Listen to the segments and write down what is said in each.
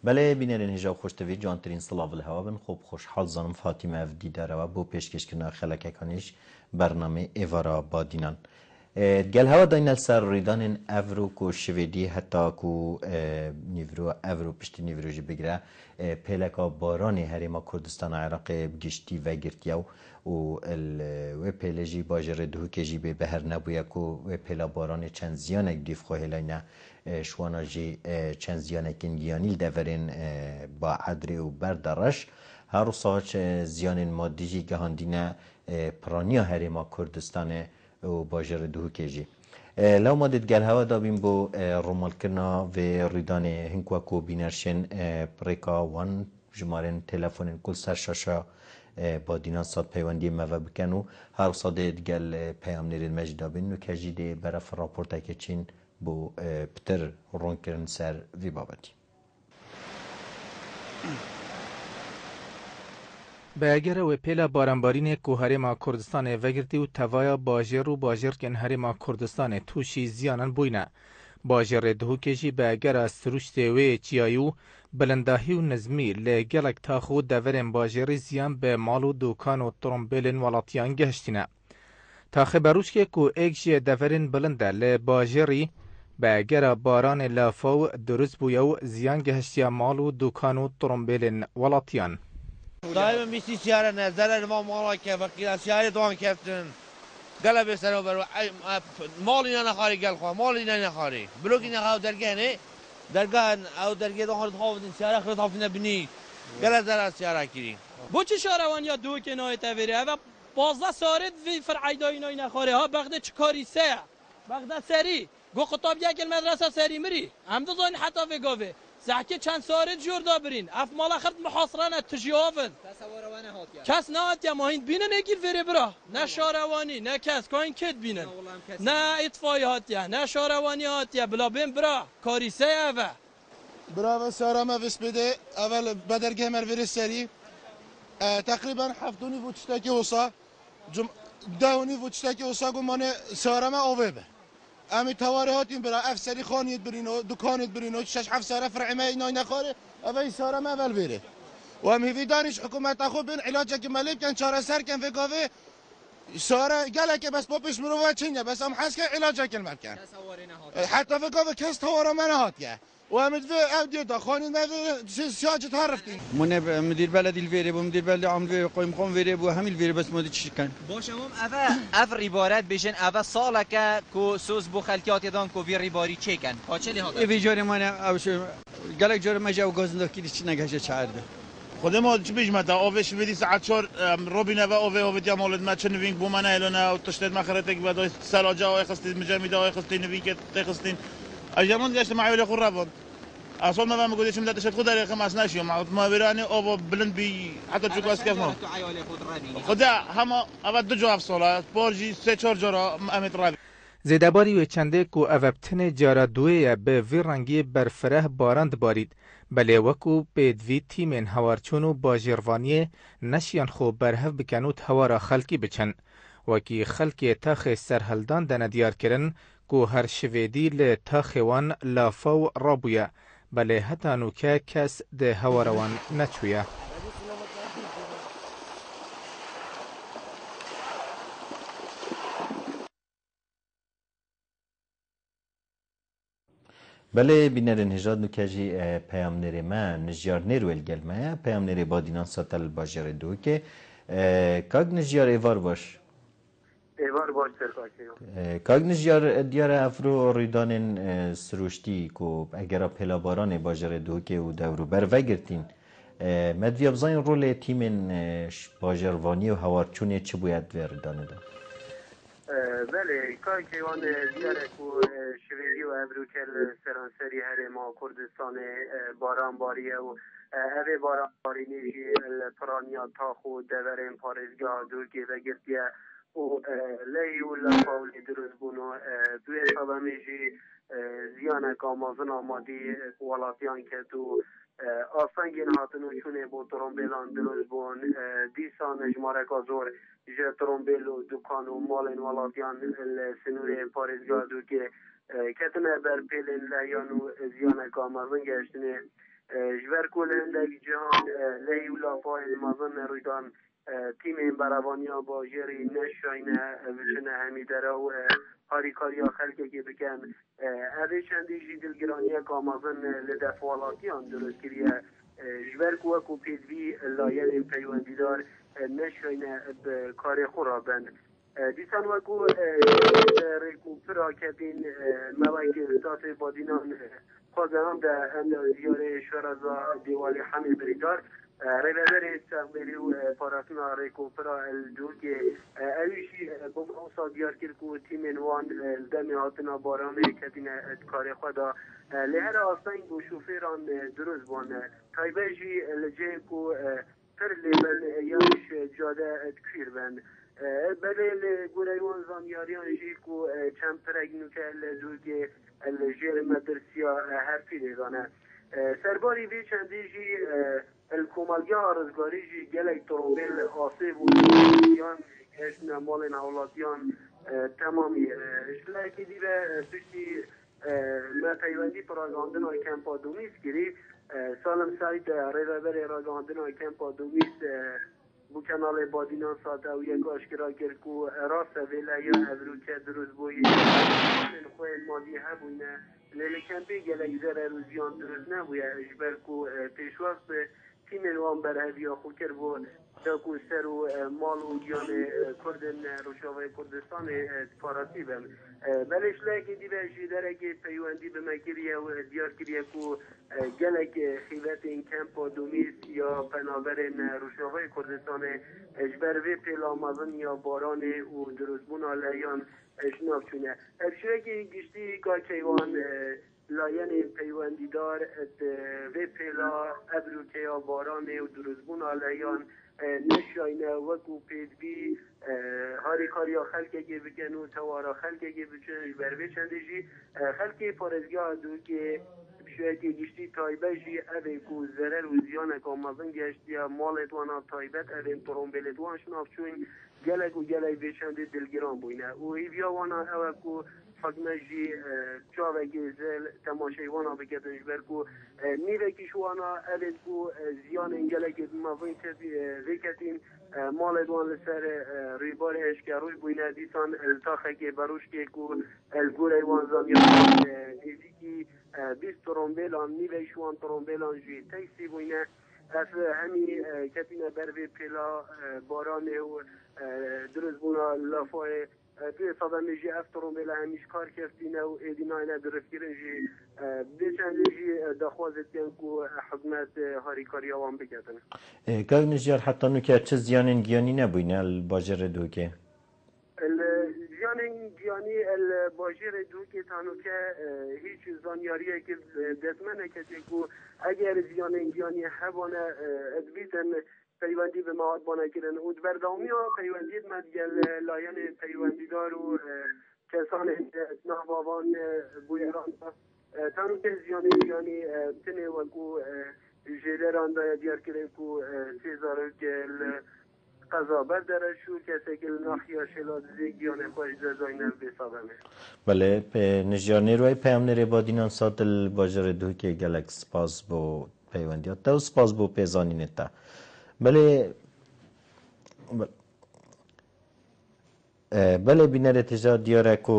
بله بینرین هجاب خوشتوی جانترین صلاف الهوا بن خوب خوشحال زانم فاطمه اف دیداره و بو پیشکشکرنا خلک کنیش برنامه ایوارا بادینان گل هوا داینل سر ریدان افرو کو شویدی حتی کو نیورو افرو پشتی نیورو جی بگیره پیلکا بارانی هریما کردستان عراق گشتی و گرتیاو و پیلجی باجر دهو که جی به بهر نبویا کو و پیلا باران چند زیانک دیف خوهلاینا شوانا جی چند زیانک انگیانیل دورین با عدری و بردرش هر ساچ زیان مادی جی گهاندینه پرانیا هریما کردستان و باجر دهو که جی لو ما دید گل هوا دابیم بو رومال کرنا و ریدان هنکوا کو بینرشن پریکا وان جمارن تلفون کل سر شاشا با دینان ساد پیوندی موه بکن و هر ساده گل پیام نرید مجد دابین و کجی ده برف راپورتا که چین بو پتر رون کرن سر وی بابتی به اگر و پیلا بارانبارین کو هرما کردستان وگرتی و توایا باجر و باجر کن هرما کردستان توشی زیانن بوینه باجر دهو کشی به اگر سروشت و چیایو بلنداهی و نظمی لگلک تاخو دورن باجر زیان به مال و دوکان و ترمبیلن ولاتیان گشتینه تا خبروش که کو اکشی دورن بلنده لباجری به اگر باران لافو درست بویو زیان گهشتیا مال و دوکان و ترمبیلن ولاتیان دائما میشی سیاره نظر ما مالا که وقتی سیاره دوان کفتن قلب سر برو مالی نخاری قل خواه مالی نخاری بلوکی نخواه درگه نه درگه او درگه دو خارد خواه بدین سیاره خرد حافظ نبینی قلب زر سیاره کری بو چه شاروان یا دو که نای تاویره او 15 سارد وی فرعی دای نای نخاره ها بغده چکاری سه بغده سری گو خطاب یک المدرسه سری مری هم دو زاین حتی وی گاوه زحکه چند سارد جور دابرین اف مالا خرد محاصرانه تجیافن کس نه هاتیا ماهین بینن اگیر وره برا نه شاروانی نه کس کاین کد بینن نه اطفای هاتیا نه شاروانی هاتیا بلا بین برا کاری سه اوه برا سارما وس بده اول بدرگه مر وره سری تقریبا هفتونی وچتاکی وسا دهونی وچتاکی وسا گمانه سارما اوه به امی تواره هاتیم برا افسری خانیت برینو دکانت برینو شش هفت ساره فرع ما اینا نخوره اوی سارما اول بره و هم هیوی دانش حکومت خوب بین علاج که ملیب کن چاره سر کن فکاوه ساره گله که بس با پیش مرو و چینه بس هم حس که علاج کن مکن حتی فکاوه کس تواره من هاتیه و هم دوی او دیو خانی ما سیاج تعرفتیم من مدير بلد الفيري ومدير بلد عمل قيم قوم فيري وهم الفيري بس ما تشي كان باشمم اف عبارت بشن اف سالکه کو سوز بو خلکیات دان کو وی ریباری چکن پاچلی ها في جاري ما او شو قالك جاري ما جاو غازن كي دي نگاشه چارده خود ما چه بیش متا آوش بدی ساعت 4 روبینه و آوه یا مولد ما چه نوینگ بو من ایلونا و تشتت مخرتك بعد سلاجا و خستید مجمع دا و خستید نوینگ خستین اجمون گشت معیل خرابون اصلا ما بهم گفتیم لا تشد خدا رقم از نشیم ما برانی او بلند بی حتی جو کاس کف ما خدا هم اول دو جواب سوالات بارجی سه چهار جرا امت رابی زیدباری و چنده کو اوبتن جارا دوی به وی رنگی برفره بارند بارید بله وکو پیدوی تیمین هوارچون و باجروانی نشیان خو برهف بکنوت هوارا خلکی بچن وکی خلکی تاخ سرهلدان دن دیار کرن کو هر شویدی ل تاخوان لافو رابویا بله حتی نوکه کس ده هواروان نچویه بله بینرین هجاد نکجی پیام نری من نجار نیرویل گلمه پیام نری با دینان ساتل باجر دو که کاگ نجار ایوار باش ایوار باش سرکاکیو کاگ نجار دیار افرو ریدان سروشتی کو اگر پلا باران باجر دو که و دورو بر وگرتین مدوی ابزاین رول تیمین باجروانی و هوارچونی چه باید وردانه ده؟ بله کار که وان دیاره کو شویدی و ابروکل سرانسری هر ما کردستان باران باریه و اوه باران باری نیجی پرانیا تاخو دورین پارزگاه دوگی و گرتیه و لی و لفاولی دروز بونو دوی سالا میجی زیانه کامازن آمادی ولاتیان که تو آسنگین هاتنو چونه بو ترمبیلان دروز بون دیسان اجماره کازور جه ترمبیل و دکان و مالین ولاتیان سنوری پارزگاه دو که کتنه بر پیلین لیان و زیانه کامازن گشتنه جبر کل هندگی جهان لی ولا پای مازن رویدان تیم براوانیا با جری نشاینه وچنه همیدره و هاریکاریا خلقه که بکن اوه چندی جی دلگرانی که آمازن لدفعالاتیان درست کریه جبر کوکو پیدوی لاین پیوندیدار نشاینه کار خورا بند دیسان وکو ریکوپرا کبین موک استاف بادینان خواهدنام ده هم زیاره شورازا دیوالی حمی بریدار ریوزر استقبالی و پاراسنا ریکوپرا الدو که اویشی بموسا دیار کرد که تیم نوان دمی هاتنا بارامه کبین کار خدا لهر آستان گو شوفیران دروز بانه تایبه جی لجه که پر لیبن یانش جاده تکفیر بند بله گوریوان زانیاریان جی که چند پرگنو که الدو که الجیر مدرسیا هر پیده دانه سرباری بی چندی جی الکومالگیا آرزگاری جی گلک ترومبیل آسیب و یان اشنا مال نولاتیان تمامی اشلاکی دیبه سوشتی ما پیوندی پراگاندن های کمپا دومیس گری سالم سایت ریوبر راگاندن های کمپا دومیس بو کانال بادینان ساته و یک آشکرا کرد که راست ویله یا ابروکه دروز بویی خواه مادی هبونه لیلی کمپی گلک زر روزیان دروز نبویه اجبر که پیشواست تیم نوان برهوی خود کرد و داکو سر و مال و جان کردن روشاوه کردستان فارسی بم بلش لکی دی به جیدره که پیوندی به مکریه و دیار کریه که گلک خیوت این کمپا دومیز یا پنابرین روشاوه کردستان اجبر وی پیلا مازن یا باران و دروزبون آلیان اشناف چونه افشوه که گشتی که کیوان لاین پیوندی دار وی پیلا ابروکه یا باران و دروزبون آلیان نشاینه وکو پیدبی هاری کاریا خلقه که بکن و توارا خلقه که بچنش بروی چنده جی خلقه پارزگاه دو که شاید گشتی تایبه جی اوه کو زرر و زیانه که آمازن گشتی مالت وانا تایبت اوه ترومبیلت وان شناف چون گلک و گلک بچنده دلگران بوینه و ایویا وانا اوه کو فقمه جی چاوه گیزل تماشای وانا بکتنش برکو نیوه کشوانا اوه کو زیان انگلک مفاین ویکتین مال دوان لسر ریبار اشکروش بوینه دیسان التاخه که بروش که کو الگوره وان زامیان نیزی 20 ترومبیلان نیوه شوان ترومبیلان جی تیسی بوینه اف همی کتینه بروی پیلا بارانه و دروز بونا لافای توی صدمه جی اف ترومبیل همیش کار کردینه و ایدینا اینا درست کرن جی بیچنده جی دخوازت کن که حکمت هاریکاری آوان بکتن گاو نجار حتی نوکه چه زیان گیانی نبوینه الباجر دوکه؟ زیان گیانی الباجر دوکه تانو که هیچ زانیاریه که دزمنه کسی که اگر زیان گیانی هبانه ادبیتن پیوندی به مواد بانه کردن و بردامی ها پیوندید مدگل لاین پیوندی دار و کسان نحوان بویران تانو که زیانی تنه وکو جیلران دایا دیار کردن که سیزارو گل قضا برداره شو کسی که نخیا شلاد زیگیان خوش زاینه بسابمه بله نجار نیروی پیام نره بادینان سات الباجر دو که گلک سپاس بو پیوندیات تا و سپاس بو پیزانی نتا بله بینر تجار دیاره که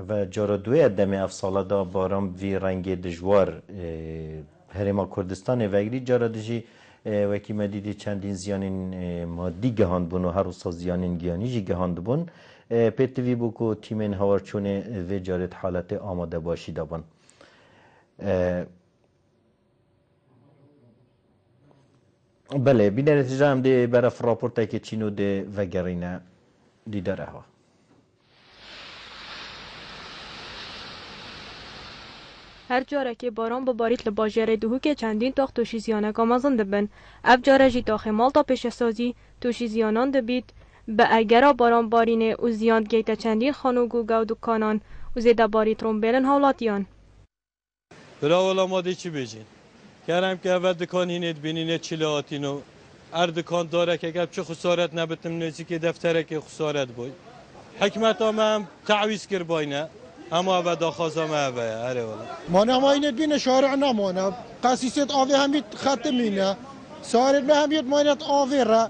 و جارا دوی دمی افساله دا بارم وی رنگ دجوار هرما کردستان وگری جارا دجی وکی مدیدی چندین زیانین مادی گهاند بون و هر روسا زیانین گیانی جی گهاند بون پیتوی بو که تیمین هاورچونه و جارت حالت آماده باشی دابن بله بینر تجار هم ده برف راپورته که چینو ده وگرینه دیداره ها هر جاره که باران ببارید لباجره دهو که چندین تاخت توشی زیانه کامازن دبن اف جاره جی تاخه مال تا پیش سازی توشی زیانان دبید به اگرا باران بارینه و زیان گیت چندین خانوگو گو دکانان و زیده باری ترومبیلن حالاتیان برا والا ماده چی بیجین کرم که اول دکان هینید بینینه چیلاتینو هر دکان داره که اگر چه خسارت نبتم نزی که دفتره که خسارت بود حکمت هم تعویز کر باینه اما و داخوازا ما اره والا مانه ما اینت بین شارع نمانه قسیست آوی همید خط مینه سارد به همید مانت آوی را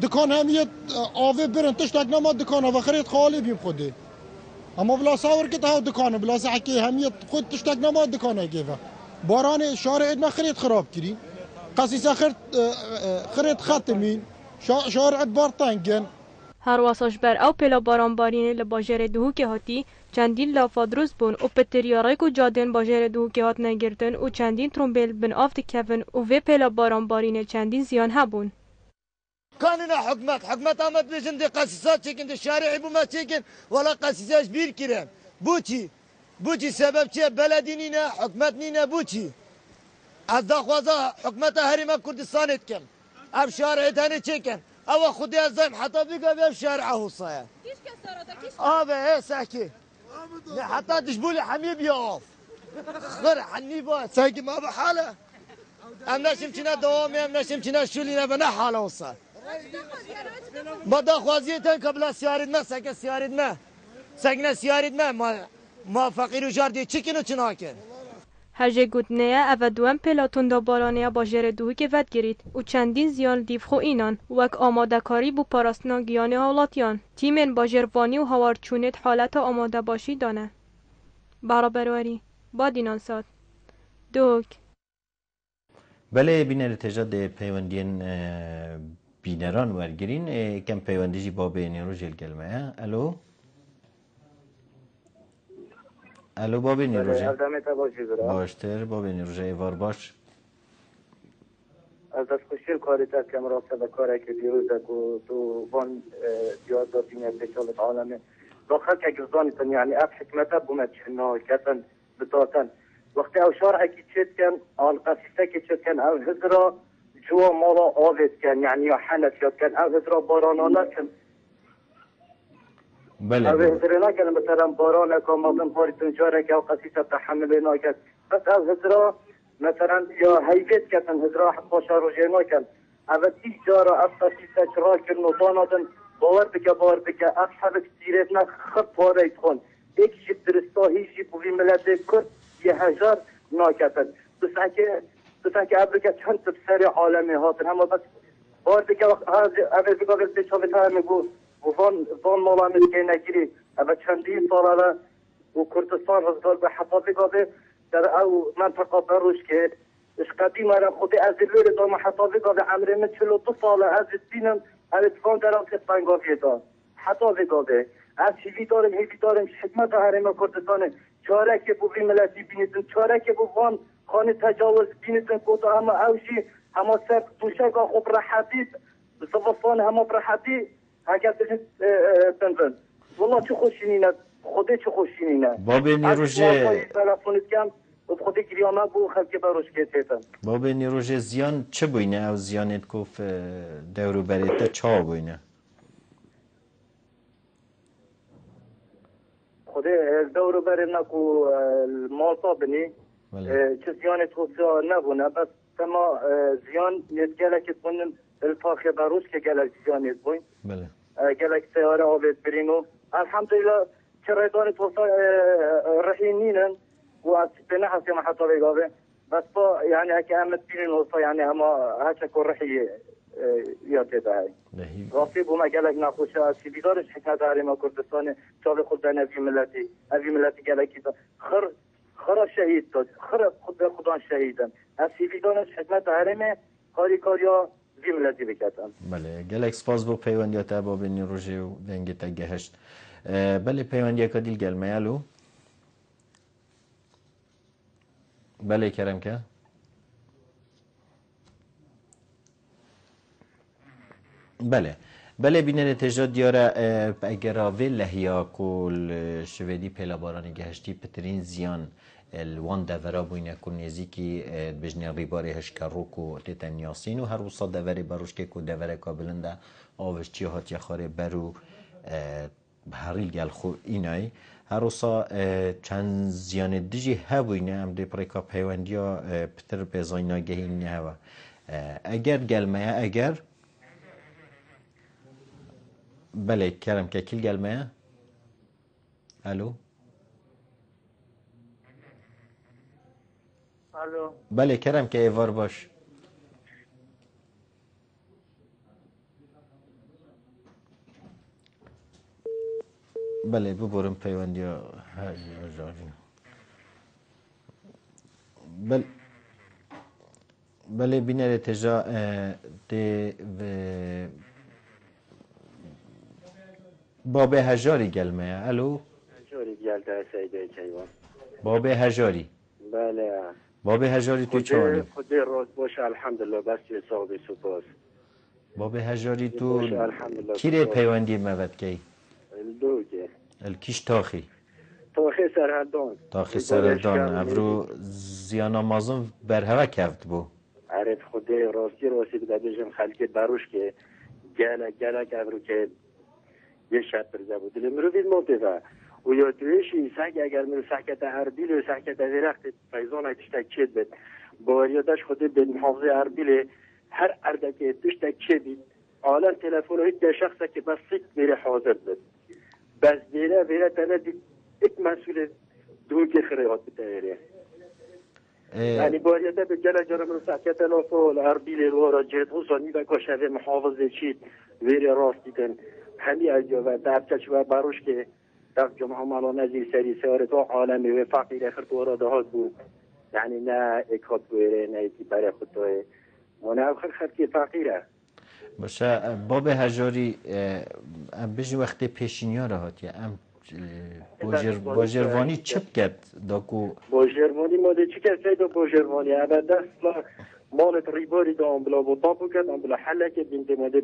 دکان همید آوی برن تشتک نما دکان و خرید خالی بیم خوده اما بلا ساور که ها دکانه بلا سحکی همید خود تشتک نما دکانه گیفه باران شارع ما خرید خراب کری قسیس خرید خط مین شارع بارتنگن هر واساش بر او پلا بارانبارین لباجر دهو که هاتی چندین لافادروز بون و پتریارای کو جادن باجر دهو که هات نگردن و چندین ترومبیل بن آفت کفن و وی پلا بارانبارین چندین زیان هبون كاننا حكمت آمد بيجن دي قصيصات چكن دي شارعي بما چكن ولا قصيصاش بير كرن بوچي سبب چه بلدينينا حكمتنينا بوچي از داخوازا حكمتا هريما كردستان اتكن اب شارعي تاني چكن او خودي از زيم حتى بيقا بيب شارعه وصايا كيش كسارتا كيش ايه ساكي حتى تجبولي حميب يقف خر حني با ساكي ما بحاله ام نشم چنا دوامي ام نشم چنا شولينا بنا حاله وصا ما داخوازيتن قبل سيارتنا ساكي سيارتنا ساكنا سيارتنا ما فقير و جاردي چكن و چناكن هرجه گوتنه او دوام پلاتون دا بارانه باجر دوهو که ود گرید و چندین زیان دیفخو اینان وک آماده کاری بو پاراستنا گیانه حالاتیان تیمن باجروانی و هوارچونت حالت آماده باشی دانه برابرواری با دینان ساد دوک بله بین ارتجاد پیوندین بینران ورگرین کم پیوندی جی با بینی رو جل گلمه الو الو بابی نیروژه باشتر بابی نیروژه ایوار باش از دست خوشیل کاری تا که مراسه به کاری که دیروزه که تو بان دیاد دادینه پیچالت عالمه داخل که گزدانیتن یعنی اف حکمته بومد چنه کتن بتاتن وقتی او شارعه که چید کن آل قصیصه که چید کن او هزرا جوا مالا آوید کن یعنی یا حنت یاد کن او هزرا بارانانه کن بله او هزرنا کن مثلا بارانه که مردم پاری تنجاره که او قصیصه تحمله ناکن بس او هزرا مثلا یا هیبت کتن هزرا حقاشا روژه کن او تی جارا اف قصیصه چرا کن نطاناتن باور بکه اف حبک سیرت نه خب پاره خون ایک جب درستاهی جب بوی ملت کرد یه هزار ناکتن بسن که ابرکه چند تبسر عالمی هاتن اما بس باور بکه اول بگاول پیچاوی تا میگو وان مولامت که نگیری اما چندین ساله و کردستان رزدار به حفا بگاوه در او منطقه بروش که اش قدیم را خود از الویر دام حفا بگاوه عمره من 42 ساله از دینم اتفاق در آن بنگاوی دار حتی بگاوه از هیوی دارم حکمت حرم کردستان چاره که بوی ملتی بینیدن چاره که بوان خانه تجاوز بینیدن کوتا اما اوشی اما سر دوشک خوب راحتی زوافان اما راحتی اگر بنزن والله چه خوشینینه خودی چه خوشینینه بابی نیروژه تلفنت کم خودی گریامه بو خلک بروش کتیتن بابی نیروژه زیان چه بوینه او زیانت کوف دورو بریته چا بوینه خودی دورو برنا کو مالتا بنی چه زیان توسعه نبونه بس تما زیان یتگله که کنن الفاخ بروش که گله زیان یتبوین بله گله سیاره آبید برینو الحمدلله چرایدان توسعه رحینینن و از بنا حسی محطه بگاوه بس با یعنی اگه امت بینین وصا یعنی اما هچه که رحی یاده ده راستی بوم گلک نخوشه از که بیدارش حکمت حریم کردستان چاوی خود در نوی ملتی گلکی دا خرا شهید داد خرا خود در خودان شهیدن از که بیدارش حکمت حریم کاریا وی ملتی بکتن بله گلک سپاس بو پیوندیات باب نیروژه و دنگی تگهشت بله پیوندی که دیل گلمه الو بله کرم که بله بینه تجاد دیاره اگر آوه لحیا کل شویدی پیلا بارانی گهشتی پترین زیان الوان دورا بوینه کن نزیکی بجنه ریباری هشکروک و تیتنیاسین و هر وصا دوری بروش که که دوری کابلنده آوش چی هات یخاره برو هریل گل خو اینای هر وصا چند زیان دیجی ها بوینه ام دی پریکا پیوندیا پتر پیزاینا گهین هوا اگر گلمه اگر بله کرم که کل گلمه الو الو بله کرم که ایوار باش. بله ببرم پیوندی ها. بله بینه تجا ده باب هجاری گلمه. الو هجاری گلده سیده کیوان باب هجاری. بله باب هجاری تو چه خودی راست باشه الحمدلله بس چه صاحب سپاس. باب هجاری تو کیره پیوندی مواد کی الدوگه الکیش تاخی سرهردان افرو زیان آمازون بر هوا کفت بو عرف خودی راستی بده بجم خلقی بروش که گله افرو که یه شب برزه بود دل مرو بید موتفه و یا تویشی سگ اگر مرو سحکت اربیل و سحکت درخت فیضان های تشتک چید بید باریادش خودی به محافظه اربیل هر اردکه تشتک چید بید آلان تلفون هیچ ده شخصه که بس سیک میره حاضر بید بس دیره تنه دید ایک مسئول دوگه خریات بتایره یعنی باریاده به جل جرم رو سحکت نافول اربیل رو را جهد حسانی و کشوه محافظه چید ویره راستی کن همی اجا و درچش و بروش که در جمعه مالا نزیر سری سیاره تو عالمی و فقیر خرد و راده ها بود یعنی نه اکاد بویره نه ایتی برای خود توی منه او خرد که فقیره باشه باب هجاری بجی وقتی پیشینی ها راحت یا ام با جروانی چپ کرد داکو با جروانی ماده چی کرد سیدا با جروانی اول دست مالت ریباری دا بلا بطابو کرد بلا حله که بینده ماده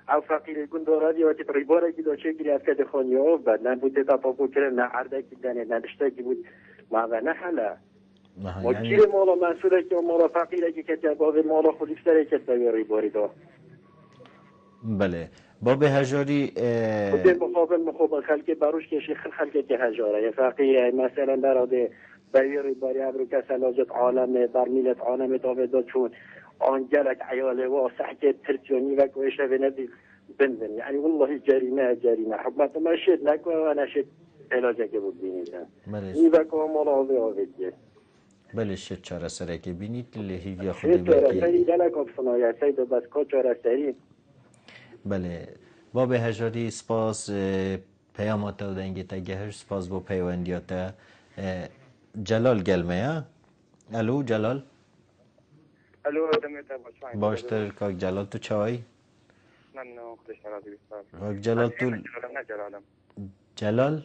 او فقیر گندارادی وقتی ریباره که دا چه گیری از کده خانی ها بعد نه بوده تطابو کرد نه عرده که دنه نه دشته که بود نه حله ما کیر مالا منصوره که مالا فقیره که کتیه باب مالا خودی سره کت باید ریباری دا بله باب هجاری خودی مخابل خلقی بروش که شیخ خلقی که هجاره یه فقیره مثلا براده باید ریباری ابرو که سلاجت عالمه بر میلت عالمه داویدا چون آنجلك عياله وصحكي ترتيوني وك ويش بندي بنزن يعني والله جريمه حكمت ما شد لك وانا شد علاجك ببيني بله وك ومراضي اوفيدي بله شد چاره سره که بینید لهی یا خودی بکی سری جلک افصنایا سید بس کو چاره سری بله باب هجاری سپاس پیامات و دنگی تگهش سپاس با پیوندیات جلال گلمه الو جلال الو دمت باشتر کاک جلال تو چای من خودش نرازی بیستار کاک جلال تو نه جلالم جلال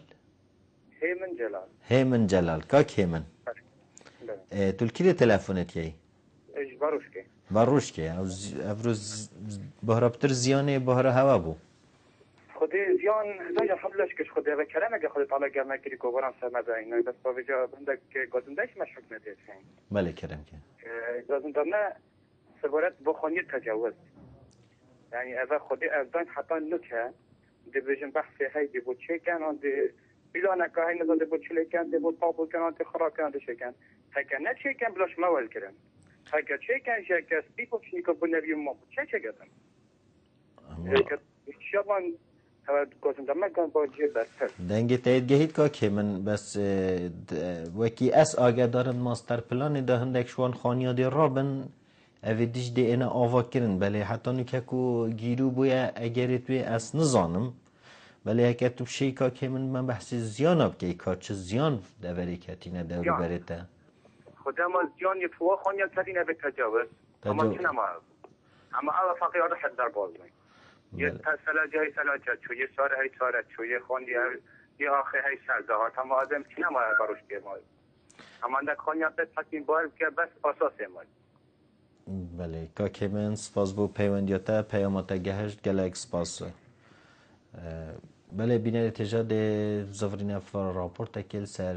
هیمن جلال کاک هیمن تو کی تلفنت یی ايش باروشكي باروشكي افروز بهربتر زیانه بهره هوا بو خودی زیان زای حبلش کش خودی و کلمه که خودی طالع گرمه کری کوبران سمزاین بس با وجا بندك گازندش مشروع ندید بله کرم که گازندنا سبورت بخونی تجاوز يعني اذا خودی ازدان حتی نکه دیویژن بحثی هی دی بود چه کن آن دی بیلانه که هی نزان دی بود چلی کن دی بود پاپو کن آن دی خراب کن دی چه کن هکه نه چه کن بلاش موال کرن هکه چه کن شکه سپیپو چنی که بنوی ما چه گذن هکه شبان دنگی تایید گهید که من بس وکی اس آگه دارن ماستر پلان ده هندک شوان خانیادی رابن اوی دیش دی اینا آوا کرن بله حتی نکه که گیرو بویا اگری توی اس نزانم بله هکه تو شی که من بحثی زیان اب که چه زیان دوری کتینه دوری بریده خدا ما زیان یفوا خانیاد کتینه به تجاوز اما چنه ما اما اول فقیار حد در باز می یه سلاجه های سلاجه چو یه ساره های ساره چو یه خاندی یه آخه های سرده ها هم آدم چی نمایه باروش بیمایی اما اندک خانیات بید حکیم باید که بس اساسه مای بله که من سپاس بو پیوندیاته پیاماته گهشت گلک سپاس بله بینه تجاد زفرین فر راپورت کل سر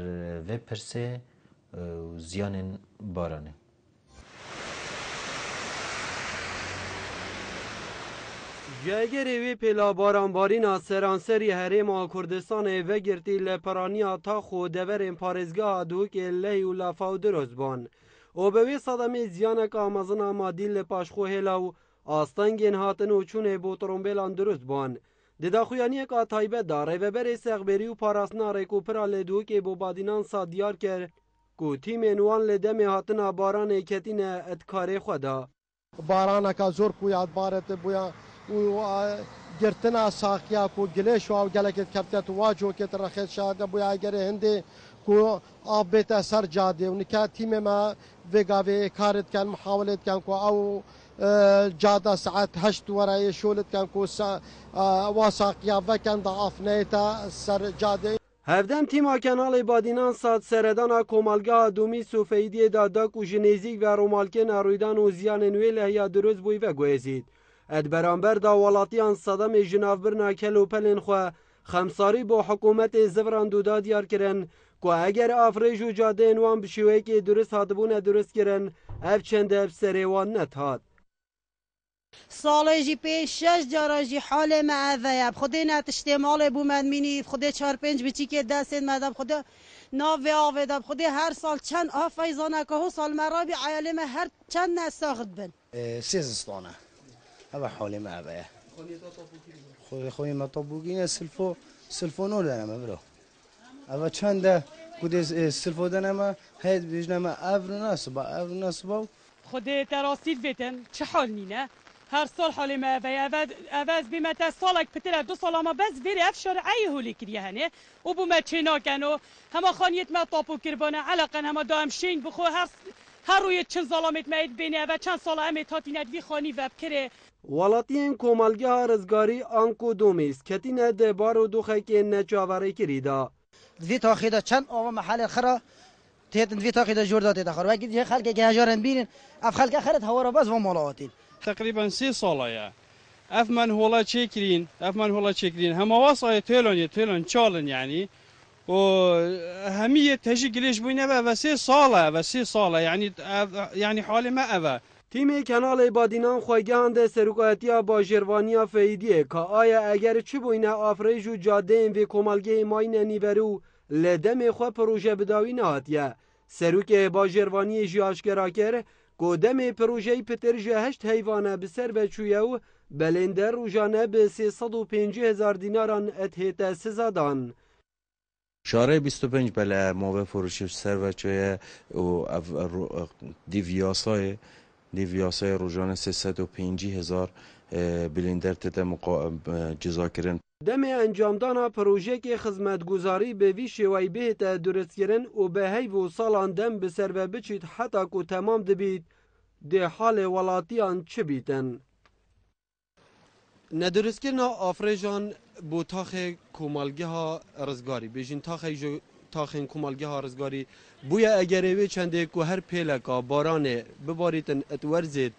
وی پرسه زیان بارانه جگری وی پلا بارانباری سرانسری حریم کردستان و گرتی لپرانیا تا خود دورین پارزگاه دوک لی و لفاو درزبان و به وی صدمی زیانک آمازن آمادی لپاشخو هلاو آستنگین هاتن و چون بو ترومبیلان درزبان دیدا خویانی که تایبه داره و بری سغبری و پاراسناره کو پرال دوک بو بادینان سادیار کرد کو تیم نوان لدم هاتنا باران کتین ادکار خدا باران کا زور کو یاد بارت بویا و گرتنا ساقیا کو گلیش و گلکت کپتت واجو کت رخص شاده بویا اگر هندی کو آب بیت سر جاده و نکا تیم ما وگاوی کارت کن محاولت کن کو او جاده ساعت 8 ورای شولت کن کو واساقیا وکن ضعف نیتا سر جاده هفدم تیما کنال بادینان ساد سردان کومالگاه دومی سوفیدی داداک و جنیزیک و رومالکن رویدان و زیان نوی لحیا دروز بوی و گویزید. اد برانبر دا ولاتیان صدام جنافبرنا کلو پلن خواه خمساری با حکومت زفران دودا دیار کرن که اگر آفریج و جاده انوان بشوه که درست هاتبون درست کرن اف چند اف سریوان نتاد. سالی جی پیش 6 جارا جی حال معویه خودی نتشته مال بو من مینی خودی 4-5 بچی که دست مدام خودی ناوی آویدم خودی هر سال چند آفایزانه که هو سال مرابی عیالم هر چند نستاخد بن سیزستانه هوا حال معویه خوی ما طبوگین سلفو نور دنم برو هوا چند کدی سلفو دنم هید بیجنم افر ناسبا خودی تراسید بیتن چه حال نینه هر سال حالی ما عوض بیمت سالک پتر 2 سال ما بس ویری افشار عیه هولی کریه هنه و بو ما چه ناکنو هما خانیت ما طاپو کربانه علاقا هما دائم شین بخو هر روی چند ظلامت ماید بینه و چند سال همه تاتینت وی خانی و بکره ولاتین کومالگاه رزگاری آنکو دومیست کتینه ده بارو دوخه که نچاوره کریدا وی تاخیده چند آوا محل خرا تیتن وی تاخیده جور داده دخار و اگه خلق که هجارن بینن اف خلق خرد هوا را بس و ملاواتین تقريبا 3 ساله اف من هولا تشكرين هم وصايا تيلون تشالن يعني وهمية تشكيلش بينا و 3 ساله يعني حالي ما أبا تیم کنال بادینان خویگاند سرکاتیا با جروانیا فیدیه که آیا اگر چی بوینه آفریج و جاده و کمالگه ماین نیورو لدم خو پروژه بداوی نهاتیه سروک با جروانی جیاشکرا کر گودم پروژه پتر جهشت حیوانه بسر بچویه و بلندر روزانه به 350,000 دیناران اتهیت سزادان. شارع 25 بله موه فروشش سر بچویه و دیویاسای روزانه 350,000 بلندر تده جزا کرن. دم انجام دانا پروژه که خدمتگزاری به وی شوی بهت درست کردن و به هی و سالان دم به سر و بچید حتی که تمام دبید ده حال ولاتیان چه بیتن ندرست کردن آفریجان بو تاخ کومالگه ها رزگاری بیشین تاخ کومالگه ها رزگاری بویا اگروی چنده که هر پیلکا بارانه بباریتن اتورزید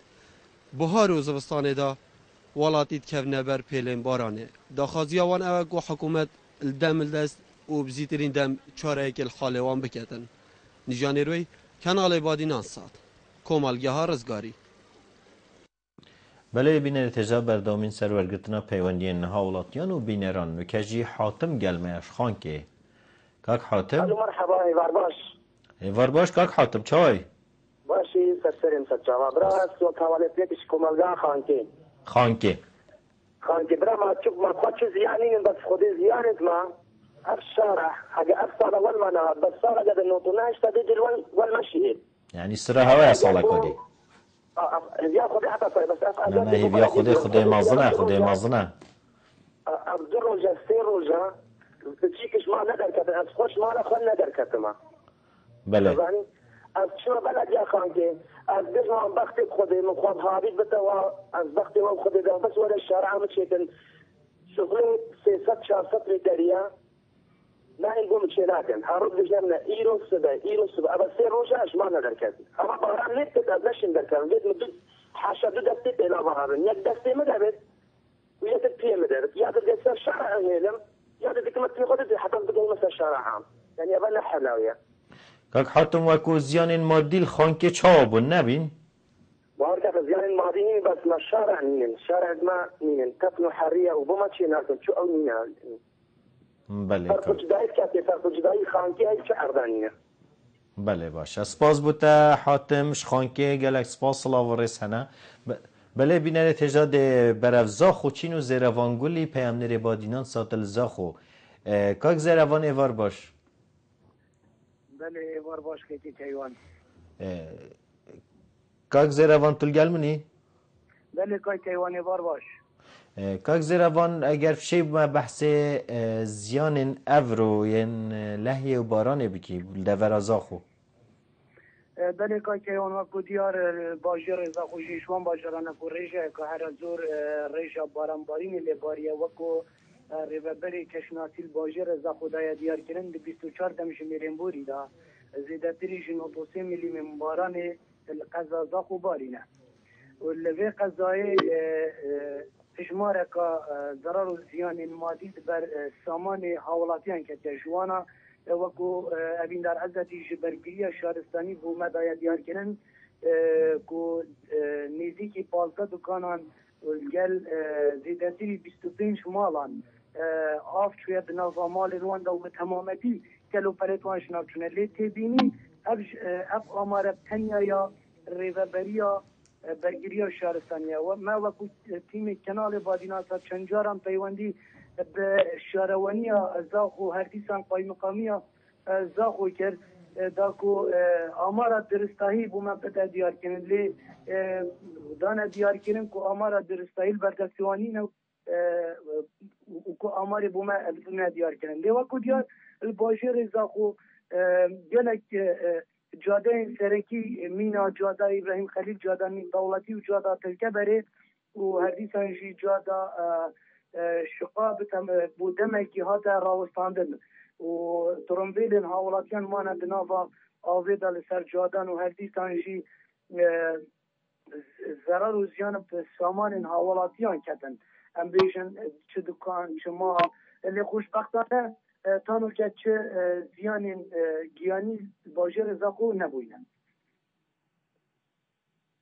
بهار و زوستانه دا ولاتیت کفنه بر پیلن بارانه داخازیا وان اوه که حکومت الدم الدست و بزیترین دم چاره که الحاله وان بکتن نجانه روی کنال بادینان ساد کومالگه ها رزگاری بله بینر تجاب بردامین سرورگرتنا پیوندی نها ولاتیان و بینران نکجی حاتم گلمهش خان که کاک حاتم مرحبا ایوار باش ایوار باش کاک حاتم چای باشی سرسرین سرچاوا برا سو کوالیت یکش کومالگه خان که برا ما تشوف ما خدش زيانين بس خدي زيانة ما الشارع حاجة أفصل أول ما نهار بس صار قد النوطناش تدي والمشي يعني السرعة هواية صالة كودي هي خدي حتى صار بس أفعل لا هي بيا خدي مازنة أبدر رجع سير رجع بتجيكش ما ندر كتم أتخش ما لا خل ندر كتمه بله يعني شو بلد يا خانكي از بجمع بختي خدي من خواب هابيت بتوا از بختي ما خدي ده بس ولا الشارع متشكل شغلي 300-400 ريالية ما نقوم تشيلاتن هارد بجمنا ايرو سبا ابا سير روجاش ما ندر كذا اما باران نت تدلش ندر كذا جيت مدد حاشا دستي بلا باران يك دستي مدبت ويتك بيه مدبت يا تدسر شارع هيلم يا تدك ما تاخذ حتى تقول مثلا شارع عام يعني ابا حلاويه کاک حاتم وکو زیان مادی خان که چاب نبین وارد زیان مادی نیم بس ما شارع نیم شارع ما نیم تفنو حریه و بما چی نکن چو او نیم بله فرق جدایی کسی فرق جدایی خان که هیچ اردانیه بله باشه سپاس بوده حاتم خان که گلک سپاس لاورس هنه بله بینر تجاد برف زاخو چین و زیروانگولی پیامنر بادینان ساتل زاخو کاک زیروان ایوار باش بله وار باش که تیوان کاک زیروان تلگل منی؟ بله که تیوانی وار باش کاک زیروان اگر فشی بحث زیان افرو ین لحیه و بارانه بکی دور ازاخو بله که تیوان وکو دیار باجر زاخو جیشوان باجرانه کو ریجه که هر زور ریجه بارانبارین لباریه وکو ریوبری کشناتیل باجر زاخو دایا دیار کرن دی 24 دمش میرین بوری دا زیده تریج 93 میلیم باران القضا زاخو بارینه والوی قضای اجماره که ضرر و زیان مادی بر سامان حوالاتیان که تجوانا وکو ابین در عزتی جبرگیری شهرستانی بو مدایا دیار کنن که نزدیکی 15 دکانان گل زیدتری 25 مالان آف چویه بناو مال روان دا و تمامتی کلو پرتوان شناب چونه لی تبینی اب آماره تنیا یا ریوبریا برگیری شهرستانیه و ما وکو تیم کنال بادیناسا چنجارم پیوندی به شهروانی زاخو هر دیسان قای مقامی زاخو کرد داکو آمارا درستاهی بو من پتا دیار کنن لی دانا دیار کنن که آمارا درستاهی بردستوانی نو که آماری بو من دیار کنن لی وکو دیار الباجر زاخو گلک جاده سرکی مینا جاده ابراهیم خلیل جاده مین دولتی و جاده تلکه بره و هر دیسانجی جاده شقاب بودمکی ها تا راوستاندن و ترمبیلن حوالاتیان مانا بناوا آویدا لسر جادن و هر دیسانجی ضرر و زیان به سامان حوالاتیان کتن ام بیشن چه دکان چه ما اللي خوشبختانه تانو که چه زیان گیانی باجر زاخو نبوینن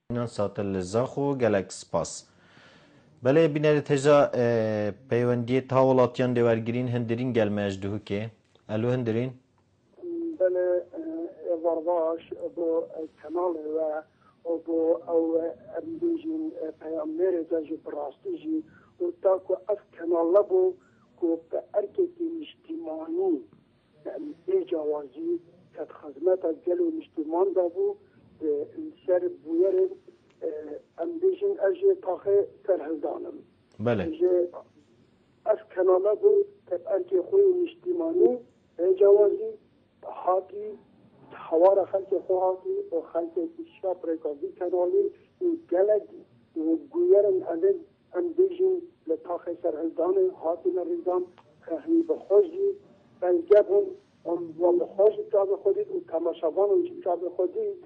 اینا ساتل زاخو گلک سپاس بله بینر تجا پیوندی تاولاتیان دیورگرین هندرین گلمه اجدهو که الو هندرین بله وارباش بو کانال و بو او امدیجین پیامبر جاجی براستیجی و تاکو اف کانال لبو که به ارکتی اجتماعی یعنی ایجاوازی کت خدمت از جلو اجتماع دابو به سر بویر امدیجین اجی تاخه سرهلدانم بله اجی اف کانال بو که ارکی خوی اجتماعی ایجاوازی هاتی حوار خلق خواهاتی و خلق شاب رکازی کانالی گلگی و گویرن امدیجین لطاخ سرهلدان هاتی نریزان خواهی بخوشی بلگبون و بخوشی تاب خودید و تماشاوان و تاب خودید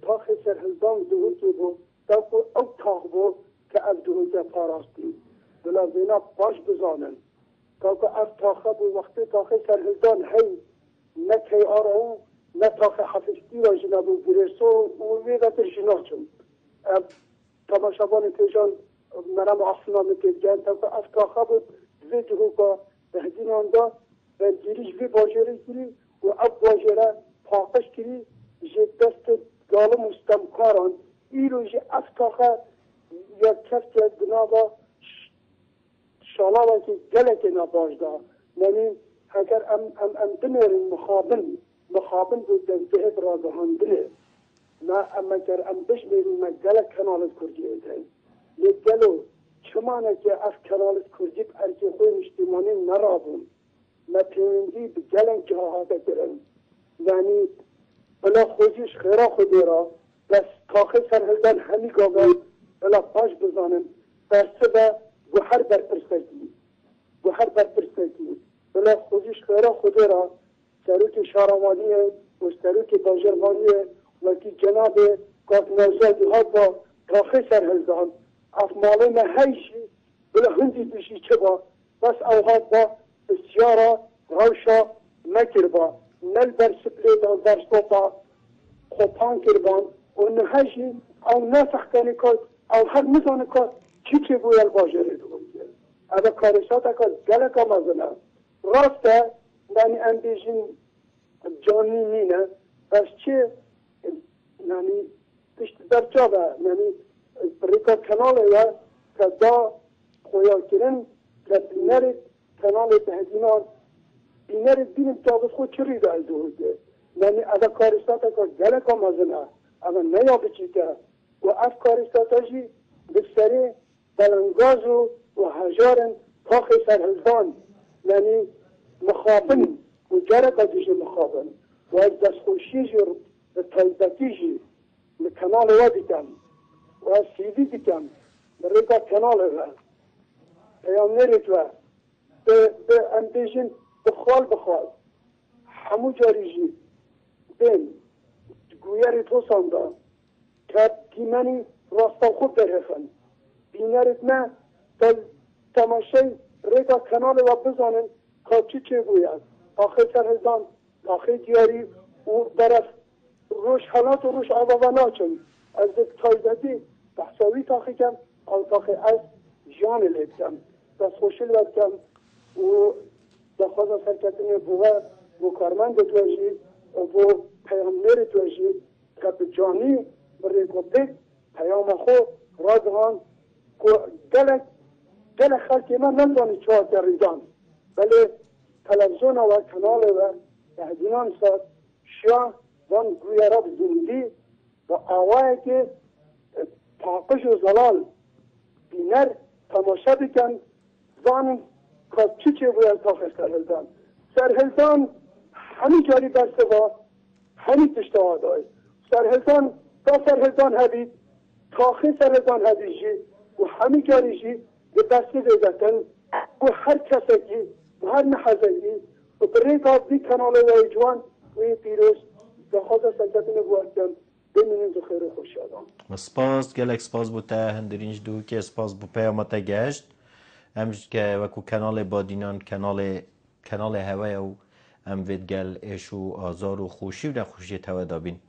تاخ سرهلدان دوهوتی بو تاکو او تاخ بو که از دوهوتی پاراستی بلا زینا باش بزانن تاکو از تاخه بو وقتی تاخ سرهلدان هی نکی آرهو نه تاخ حفظتی و جنابو گریسو و ویدت جناچون تماشاوان تیجان مرام اصلا میگن تا افکار بود زیاد روکا به هدین آندا و دیریش وی باجری کری و اب باجره پاکش کری جد دست گالم مستمکاران ایرو جد افکار یا کفت بنابا شالا که گلک نباشده یعنی اگر ام دمرین مخابن بود دزده را بهندنه نه اما اگر ام بشمیرین ما گلک کنال کردیه دهیم لگلو چمانه که از کنال کردیب ارکی خوی مجتماعی نرابون نپیوندی به گلن که ها بگرن یعنی بلا خوزیش خیرا خودی را بس تاخه سرهلدن همی گاون بلا پاش بزانن بسته به بحر بر پرسکی بلا خوزیش خیرا خودی را سروک شارمانیه و سروک باجرمانیه وکی جناب قاتنازادی ها با تاخه سرهلدن افماله نهایشی بلا هندی بشی چه با بس اوهات با بسیارا روشا مکر با نل بر سپلیت و در سوپا خوپان کربان و نهایشی او نفختانی کد او هر نزانه کد چی بویل باجره دوگه اما کارشات اکد گلک آمازنه راسته دانی اندیشین جانی نینه بس چه یعنی پشت در چابه یعنی ریکا کانال یا که دا خویا کرن که بینر کانال تهدینان بینر بینم تابس خود چری دای دوده یعنی ادا کارستات که گله که مزنه اما نیا بچیته و اف کارستاتاجی بسری بلنگاز و هجارن تاخی سرهزان یعنی مخابن و جره قدیش مخابن و از دستخوشیجی تایبتیجی لکنال و دیکن و از سیدی دیکن بریکا کنال و پیام نرید و به اندیشن بخوال همو جاریجی بین گویری تو سانده که دیمنی راستا خود درهفن بینرید نه تماشای ریکا کنال و بزانن که چه گوید آخه سرهزان آخه دیاری و درف روش حالات و روش آبا ناچن از تایبتی بحثاوی تاخی کم او تاخی از جان لید کم دست خوشی لید کم و دخواست سرکتنی بوه بو کارمند توجی و بو پیامبر توجی که به جانی بری گفته پیام خو رادهان که گل خلقی من نتوانی چهار کردن ولی تلویزیون و کانال و تهدینان ساد شاه وان گویراب زندی و آوایی که تاقش و زلال بینر تماشا بکن زانن که چه باید تاقش سرهلدان همین جاری بسته با همین تشته آدای سرهلدان تا سرهلدان هدید تاقی سرهلدان هدیجی و همین جاریجی به بسته دیدتن و هر کسکی و هر محضایی و برای تابدی کانال وی جوان و این پیروز دخواست سرکتن بوارکن بمینیم دو خیر خوش آدم سپاس گلک سپاس بوده هندرینج دو که سپاس بو پیامت گشت امش که وکو کانال بادینان کانال هوای او ام وید گل ایشو آزار و خوشی و نخوشی توا دابین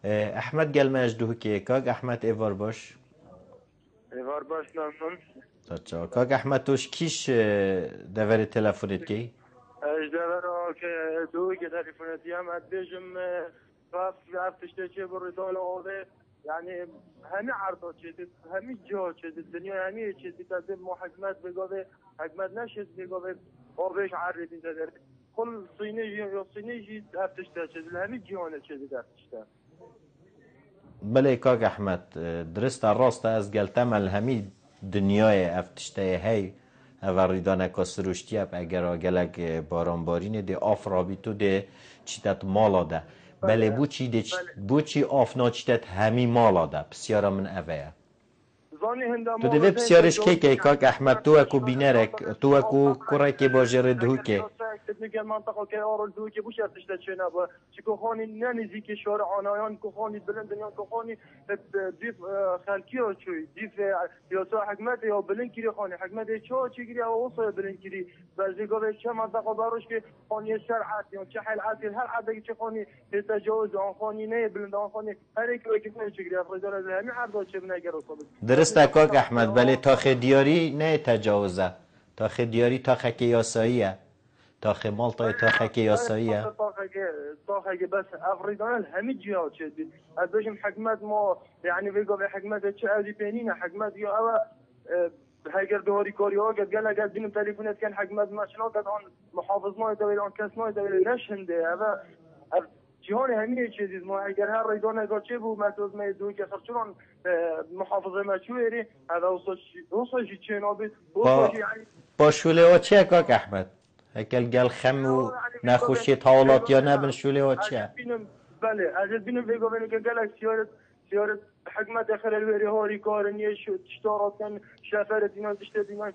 احمد گل مجدو که کاگ احمد ایوار باش ممنون تاچا کاگ احمد توش کیش دور تلفونت کی؟ اش دور که دو که تلفونتی هم ادبیجم رفتشته چه بردال آده یعنی همه عرضا چیزی همه جا چیزی دنیا همه چیزی که ما حکمت بگاوه حکمت نشد بگاوه آبش عردین داره کل صینه جی رفتشته چیزی همه جهانه چیزی رفتشته بله کاگ احمد درست راست از گلتم الهمی دنیای افتشته هی و ریدانه که سروشتی اگر گلک بارانبارینه ده آف رابطو ده چیتت مالا ده بله بو چی آف ناچیتت همی مالا ده بسیارا من اوه تو دوی بسیارش که کاک احمد تو اکو بینرک تو اکو کرک باجر دهو که میگه منطقه که آرل دو که بوش ارتشته چه نبا چکو خانی ننزی که شارع آنایان که خانی بلندنیان که خانی دیف خلکی ها چوی دیف یا سا حکمت یا بلند کری خانی حکمت چه گیری او اوصا بلند کری بعضی گاوه چه منطقه باروش که خانی شرعت یا چه حلعت هر عده چه خانی تجاوز آن خانی نه بلند آن خانی هر ایک رو که چه گیری افراد از همین عرضا چه بنگر درست کاک احمد بله تاخ دیاری نه تجاوزه تاخ دیاری تاخ که یاساییه تاخ مالطای تاخ که یاساییه تاخ بس افریدان همه جهات شد از بجم حکمت ما یعنی بگو به حکمت چه ادی پنینه حکمت یا او هاگر دوری کاری ها قد قال قد بینم تلفنت کن حکمت ما شنو قد آن محافظ ما دویل آن کس ما دویل نشنده او جهان همین چیزی ما اگر هر ریدان اگر چه بود مرکز ما دو که خرچون محافظه ما چویری هذا وصل چه نابید با شوله ها چه کاک احمد هکل گل خم و نخوشی حالات یا نبن شوله ها چه بله از بینم بگو بینم که گلک سیارت حکمت اخر الوری هاری کارنیه شد اشتارات کن شفرت اینا دشته دیمان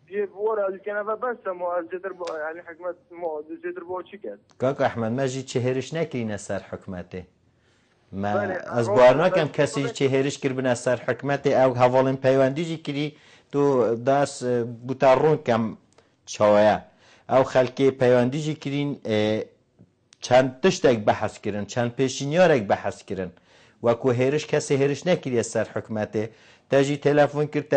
بیوار از کنه و بس ما از جدر یعنی حکمت ما جدر با چی کرد کاک احمد مجی چهرش نکرین سر حکمته ما از بارنا کم کسی چهرش کر بن سر حکمته او حوالن پیوندی جی کری تو داس بوتارون کم چاویا او خلکی پیوندی جی کرین چند تشتک بحث کردن چند پیشینیارک بحث کردن و کو هرش کسی هرش نکری سر حکمته تاجی تلفن کرد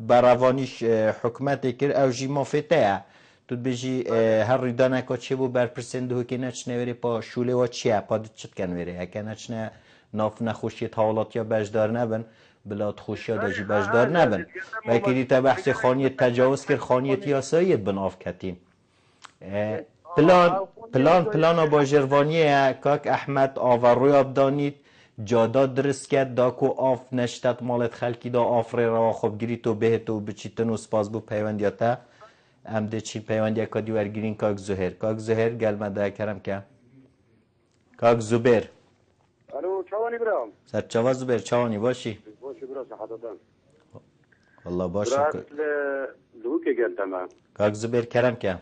براوانیش حکمت کرد او جی مافته تو بجی هر ریدانه که چه بو برپرسنده که نچنه وری پا شوله و چیه پا چت کن وری هکه نچنه ناف نخوشیت حالات یا بجدار نبن بلاد خوشی دا جی بجدار نبن وکی دیتا بحث خانیت تجاوز کرد خانیت یاساییت بن آف کتین پلان باجروانی کاک احمد آوروی بدانید جادا درست کرد دا کو آف نشتت مالت خلکی دا آفره را خوب گیری تو به تو بچیتن و سپاس بو پیوندیاتا ام ده چی پیوندیا کدی ورگیرین کاک زهر گل مده کرم که کاک زبیر الو چوانی برام سر چوا زبیر چوانی باشی برا صحتتان والله باشی لهو که گل تمام کاک زبیر کرم که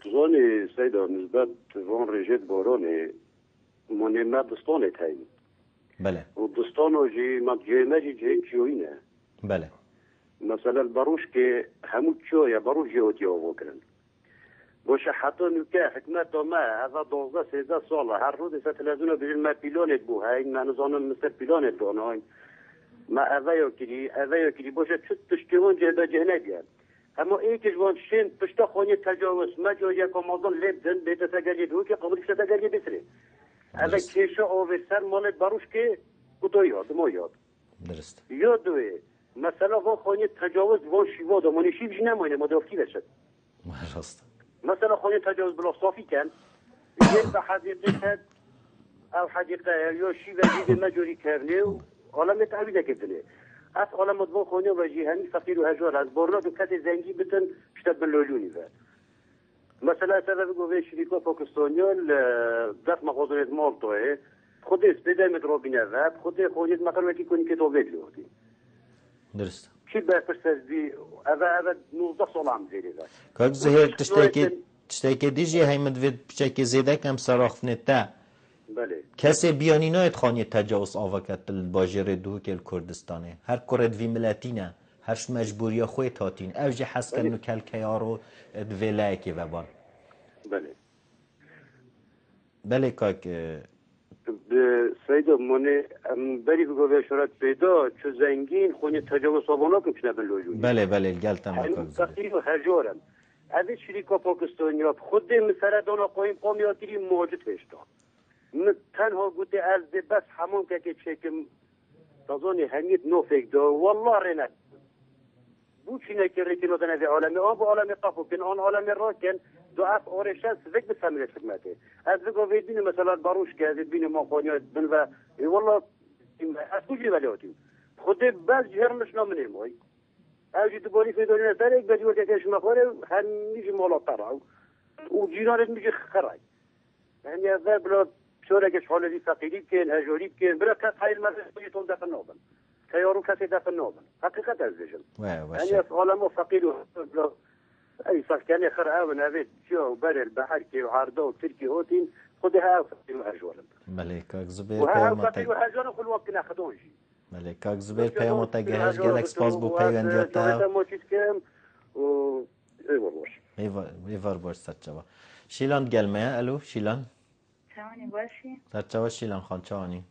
تزانی سیدا نسبت وان رجت بارانه منیمه دستانه تایی بله و دستانو جی مدجیمه جی چیوینه بله مثلا باروش که همو چو یا باروش جیوتی آقا کرن باشه حتی نکه حکمت ما هذا 12-13 ساله هر روز از تلویزیون بیرون ما پیلانت بو های ما نزانم مثل پیلانت بانای ما اویا کری باشه چه تشکیون جهبه جهنه بیاد اما ایکش وان شین پشتا خونی تجاوز ما جو یک آمازون لبدن بیت تگرگی دو که قبولش تگرگی بسره اما کیشه آوه سر مالت باروش که کتو یاد ما یاد درست یاد دوه مثلا وان خونی تجاوز وان شیوا دا مانی شیوش نماینه مدافتی بشد راست مثلا خونی تجاوز بلا صافی کن یک به حدیقه او حدیقه یا شیوه دید مجوری کرنه و عالم تعویده کردنه از عالم مدبان خونی و جیهانی فقیر و هجار از بارنا دو کت زنگی بتن شتب بلولونی و مثلا سبب گوه شریکا پاکستانیان دست مغازنت مال توه خود اسپیده مدرابینه و خود خونیت مقرمه کنی که توبه لیوردی درست کی برپرسز بی اوه 19 سال هم زیده و کاک زهر تشتاکی دیجی هایمد وید بچاکی زیده کم سراخفنت تا بله کسی بیانی ناید خانی تجاوز آوکت باجر دو کل کردستانه هر کرد وی ملتینه هرش مجبوری خوی تاتین اوجی حس کنو کل کیارو دویله که وبان بله بله کاک سیدا منه بری بگو شرط پیدا چو زنگین خونی تجاوز آوانا کمشنه بلوجونی بله گلتم همین فقیر و هجارم اوه شریکا پاکستانیا خود مسردانا قایم قامیاتیری موجود هشتا تنها گوته از بس همون که چکم تازانی همید نوفک دا والله رنک بو چینه که ریکنو دنه دی عالمی با عالمی قفو کن آن عالمی را کن دو اف آرشن سفک بسامیر خدمته از بگو بین مثلا باروش که بین ما خانیات بن و والله از کجی ولیاتیم خود بس جهرمش نامنه مای اوجی دبانی فیدانی نتره یک بدیوت یکش مخوره هم میجی مالا طرع و جینارت میجی خرای یعنی از بلا شورکش حالی فقیری کن هجوری کن برای کس حیل مرزی تون دفن نابن کیارو کسی دفن نابن حقیقت از دیشن یعنی از عالم فقیر و ای سخکنی خر او نوید چیو برل بحر که و عرضا و ترکی هوتین خود ها فقیر و هجوارن بله کاک زبیر و ها فقیر و هجوارن خل وقت نخدونشی بله کاک زبیر پیامتا گهش گلک سپاس بو پیوندیاتا ایوار باش سرچوا شیلان گلمه الو شیلان چوانی باشی سرچوا شیلان خان چوانی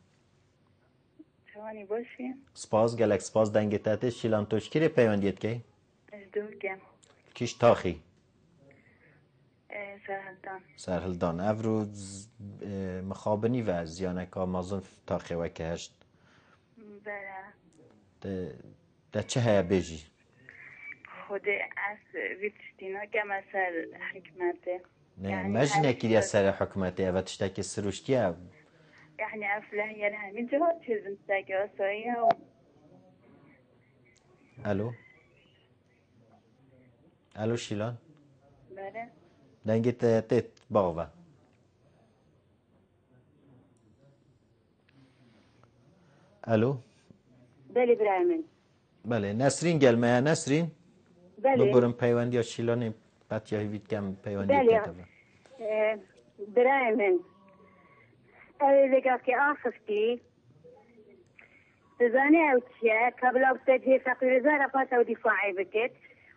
چوانی باشی سپاس گلک سپاس دنگتاته شیلان توش کیره پیوندیت که ازدوگم کیش تاخی سرهلدان افرو مخابنی و زیانک آمازون تاخی و که هشت بله ده چه هیا بیجی خود از ویتشتینا که مثل حکمته نه مجنه کلی سر حکمته و تشتاکی سروشتیه يعني أفله يعني همين جواب چیزم تاکی آسایی و الو شیلان بله دنگت تیت باغوه الو بله برایمن بله نسرین گلمه نسرین بله ببرم پیوندی یا شیلانی بات یا هیوید کم پیوندی بله کتبه برایمن اوه که آخفتی تزاني او تشيا قبل او تجهي فقير وزارة فات او دفاعي بكت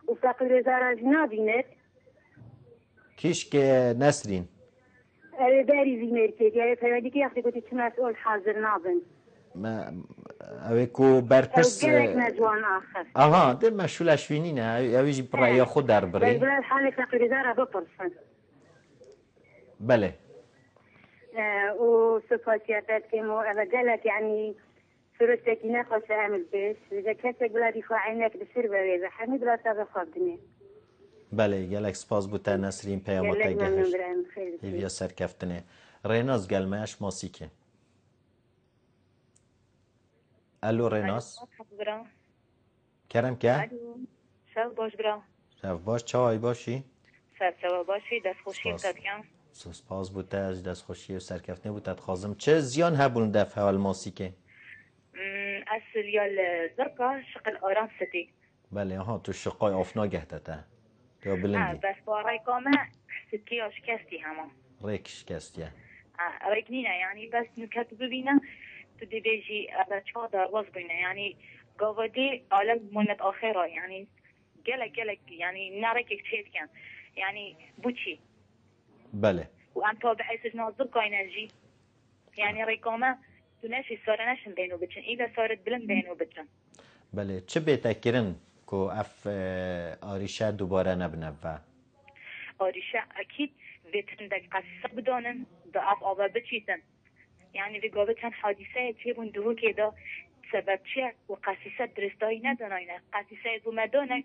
وفقير وزارة جنابينت كيش كي نسرين داري زي مركز يعني فهمتي كي ياخدي قلت مسؤول حاضر نابن ما اويكو برپرس او قالك نجوان اخر اها دل مشغول اشوينينا اويجي برايا خود در بري بل بلاد حالي فقير وزارة بپرسن بله وصفاتياتات كيمو انا قالك يعني فرصتك ناقص عامل بيش إذا كانت بلا دفاع عينك بسربة وإذا حمد لا تغفضني بله گلک سپاس بوده نسرین پیامت گهش هیویا سرکفتنه ریناز گلمهش ماسیکه الو ریناز کرم که شب باش برا شب باش چای باشی سر باشی دست خوشی بتدکم سپاس بوده از دست خوشی و سرکفتنه بوده خازم چه زیان هبون دفعه الماسیکه اصل یال زرقا شقل آرام ستی بله ها تو شقای آفنا گهتته یا بلندی بس با رایکامه ستی ها شکستی همه ریک شکستیه ریک نینه یعنی بس نکت ببینه تو دی بیجی بچه در وز بینه یعنی قوادی عالم منت آخره یعنی گلک یعنی نرک اکتید کن یعنی بوچی بله و انتو بحیثش نازل کاینجی یعنی ریکامه تو نشی ساره نشن بینو بچن ایده سارت بلند بینو بچن بله چه بهترین که اف آریشه دوباره نبنه و آریشه اکید بهترین دک قصه بدانن دا اف آبا بچیتن یعنی به گاوه چند حادثه چه بوندهو که دا سبب چه و قصیصه درستایی نداناینه قصیصه دو مدانه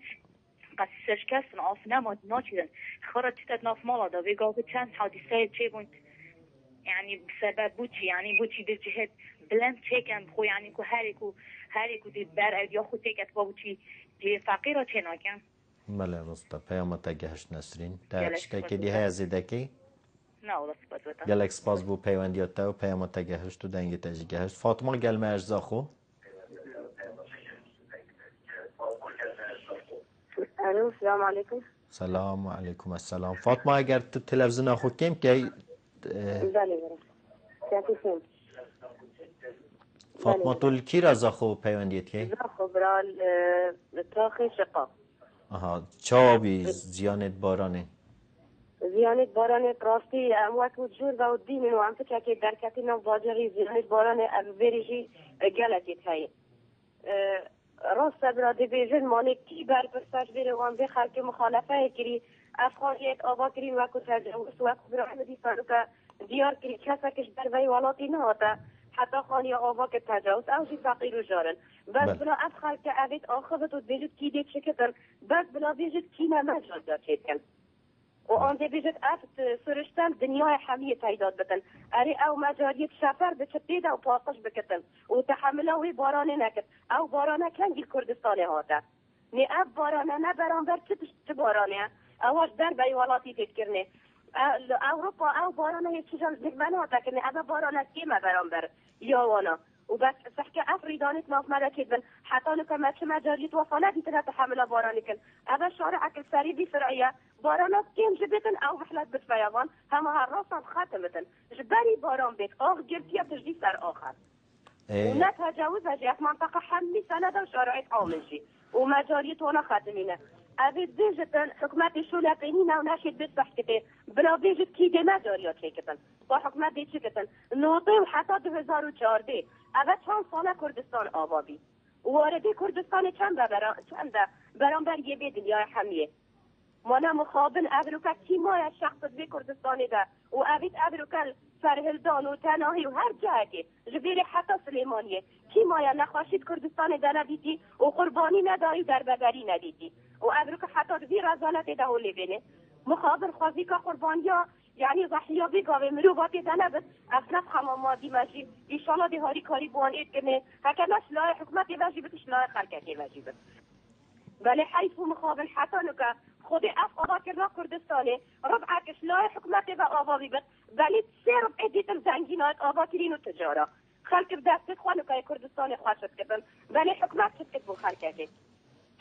قصیصه شکستن آف نماد ناچیدن خورا چیتت ناف مالا دا به گاوه چند حادثه چه بوند يعني بسبب بوتشي يعني بوتشي بالجهات بلند تيكن بخو يعني كو هاري كو دي بار او ياخو تيكت بوتشي دي فقيرة تناكن بله راستا پیامت گهشت نسرین در شتکی دی های زیدکی نه والله سپاس بتا گلک سپاس بو پیوندیات و پیامت گهشت و دنگ تجی گهشت فاطمه گلمه اجزا خو الو السلام علیکم سلام علیکم السلام فاطمه اگر تو تلویزیون خو کم که بله برم فاطمه تو کی رازا خو پیوندیت که خو برال تاخی شقا چابی زیانت بارانه زیانت بارانه راستی اموات و جور و دین و هم فکر که در کتینا واجری زیانت بارانه بریجی گلتیت هایی راست برا دی بیجن مانه کی بر پرساش بیره وان بی خلق مخالفه کری افغانیت آبا کری وکو تجاوز وکو برا احمدی فاروکا دیار کری کسا کش در وی والاتی نهاتا حتی خانی آوا که تجاوز اوشی فقیر و جارن بس بلا افخال که اوید آخبت و بیجد کی دیت شکتن بس بلا بیجد کی نمجال دار چیتن و آن دی بیجد افت سرشتن دنیای حمیه تایداد بتن اری او مجاریت شفر بچه دیده و پاقش بکتن و تحمله وی بارانه نکت او بارانه کنگی کردستانه هاتا نی اف بارانه نه برانبر چه بارانه اواش در بیوالاتی تید کرنه اروپا او بارانه یه چیزان زگمنه هاتا کنه او بارانه کیمه برانبر یا وانا و بس سحكي افريدانت ناف ماذا كذبن حتى لك ما كما جاريت وفانا دي تحمل بارانك هذا شارعك السري بسرعيه بارانات كيم جبتن او محلات بتفيضان هما هالراسا خاتمتن جباري باران بيت جرتيا بتجدي سر اخر ولا تجاوزها جات منطقه حمي سنه وشارعت عاملشي وما جاريت وانا خاتمينه أبي بيجتن حكومات شولا بينينا وناشد بيت صحكتي بلا بيجت كي دي ما جاريات هيكتن وحكومات دي شكتن نوطي وحتى 2014 أبا چند ساله کردستان آبابی وارده کردستان چند برانبر یه به دنیای حمیه مانا مخابن ابروکا کیمای شخص به کردستان ده و اوید ابروکا فرهلدان و تناهی و هر جهتی جبیر حتی سلیمانیه کیمای نخواشید کردستان ده ندیدی و قربانی نداری در بگری ندیدی و ابروکا حتی دوی رزالت ده هولی بینه مخابن خوازی که قربانیا يعني ضحيه بيقاوي ملوبات دنبت افنف حمامات ماشي ان شاء الله دي هاري كاري بوانيت كنه هكذا شلاي حكومتي واجبت شلاي خلقتي واجبت بل حيث مخابل حتى نك خودي اف قضا كرنا كردستاني ربعك شلاي حكومتي واوابي بت بل سير اديت زنجينات ابا كرينو تجاره خلق بدست خوانو كاي كردستاني خواشت كبن بل حكومت شتك بو خلقتي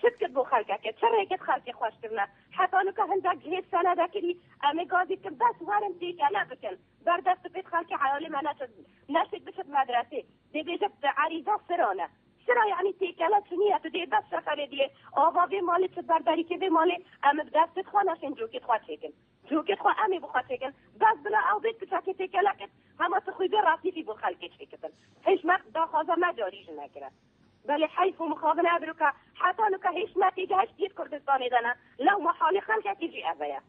شتكت بو خلقك شريكت خلقي خوش كرنا حتى نك هندك جهه سنه دكري امي غازي كبس وارم ديك انا بكن بردست بيت خلقي عالم انا نشد بشت مدرسه دي بيجت عريضه سرانه سرا يعني تيكلا شنيه تدي بس سفر دي اوابي مالي تبرداري كي مالي ام بدست خونه شنجوكي خواتيكن جوكي خو امي بو خواتيكن بس بلا او بيت بتاكي تيكلا هما تخوي براسي في بو خلقي شيكن هيش ما داخذ ما جاريش نكره بل حيث مخابن أبرك حتى لك هيش ما تيجي هشتيت كردستاني دنا لو محالي خلق تيجي أبايا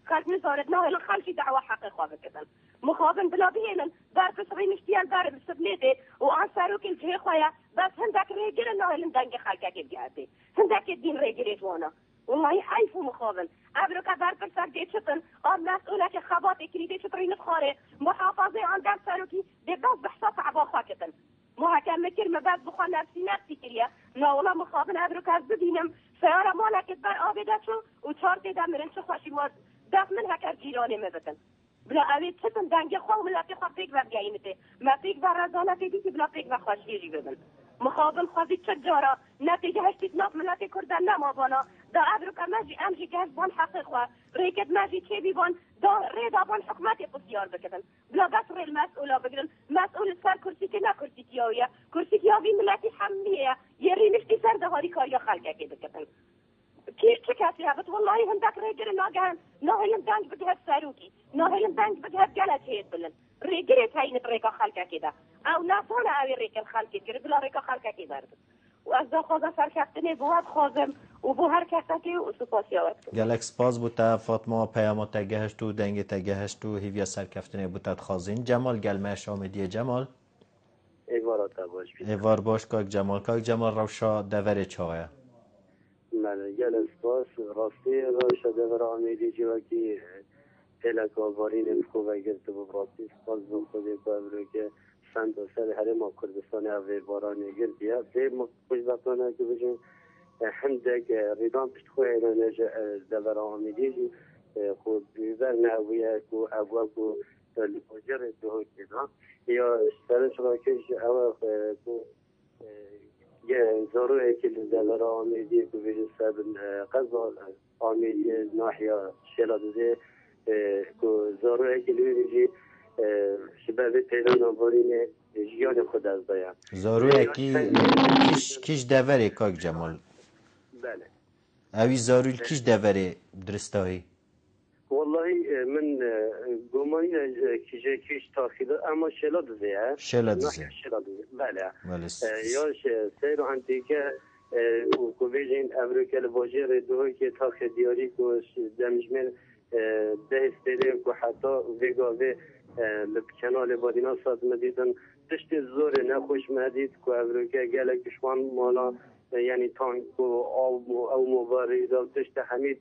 خلق نزارتنا إلى خلق دعوة حق خواب كذا مخابن بلا بيهلن بارك صغير نشتيان بار بسبليتي وأن ساروك الجهة خويا بس هندك رجل إنه إلى دنج خلق كذي هندك الدين رجل وانا والله حيث مخابن مخابن ابرو که بر پرسک دی چطن آن مسئوله که خبات اکری دی چطری نتخاره محافظه آن دم سروکی دی بس بحثا صعبا خاکتن محاکم مکر مبز بخوا نفسی کریه ناولا مخابن ابرو که از بدینم سیاره مالکت بر آبیده چو و چار دیده مرن چو خوشی ماز دست من هکر جیرانه مبتن بلا اوید چطن دنگی خواه ملتی خواه پیک و بگیمته ما پیک و رزانتی دی که بلا پیک و خوشیجی ببن مخابن خوازی چجارا نتیجه هشتید ناف ملتی کردن نمابانا دا ابرو که مجی امجی گهش بان حقیق خواه ریکت مجی چه بیبان دا ریدا بان حکمتی قصیار بکتن بلا بس ریل مسئولا بگرن مسئول سر کرسی که نه کرسی کیاویه کرسی کیاوی ملتی حمیه یه ریمشتی سر دهاری کاریا خلقه که بکتن کیش چه کسی هبت والله هندک ریگر ناگهن ناهیم دنگ بگهد سروکی ناهیم دنگ بگهد گلت هید بلن ریگرت هاینت ریکا خلقه که ده او ناسان اوی ریکل خلقه که بلا ریکا خلقه که برد و از دا خوازه سرکفتنه بود خوازم و بو هر کسی که و سپاسی آورد گلک سپاس بوده فاطمه پیاما تگهشت و دنگ تگهشت و هیویا سرکفتنه بوده خوازین جمال گلمهش آمدیه جمال ایوارات باش ایوار باش کاک جمال روشا دور چاوه من گل سپاس راستی روشا دور آمیدی جوا که تلک آوارین خوبه گرده و راستی سپاس بو خودی که که سند و سر حرم کردستان اوی بارانی گردیه به خوشبختانه که بجن هندک ریدان پشت خواه ایرانه دور آمیدی جی خود بیور نویه که اوه که لپاجر دوه کدام یا سرش را کش اوه یه زاروه که دور آمیدی که بجن سر قضا آمیدی ناحیه شلادوزه که زاروه که بجن شباب تهران آورین جیان خود از دایم زاروه کیش دوره کاک جمال بله اوی زاروی کیش دوره درستایی والله من گمانی کیش تاخیده اما شلادوزه بله یاش سیر انتیکه کو بیجین امریکا واجر دوی که تاخ دیاری کو دمجمن ده استیده کو حتی ویگاوی لبکنال بادینا ساز مدیدن تشت زور نخوش مدید که امریکا گله کشوان مالا یعنی تانک و او مبارزه تشت همید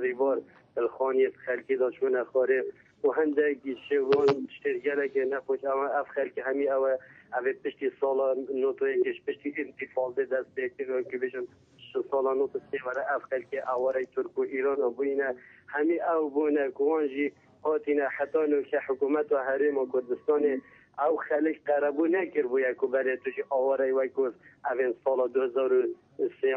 ریوار الخانیت خلکی داشون اخاره و هنده گیشوان تشت گله که نخوش اما اف خلکی همی او تشتی سالا نوتوی کش پشتی انتفاده دست بیتر که بشن سالا نوتو سیواره اف خلکی اواره ترک و ایران و بوینه همی او بونه کوانجی هاتینا حتی که حکومت و حریم و کردستان او خلق قربو نکر بویا که برای توش آواره وی که اوین سال 2003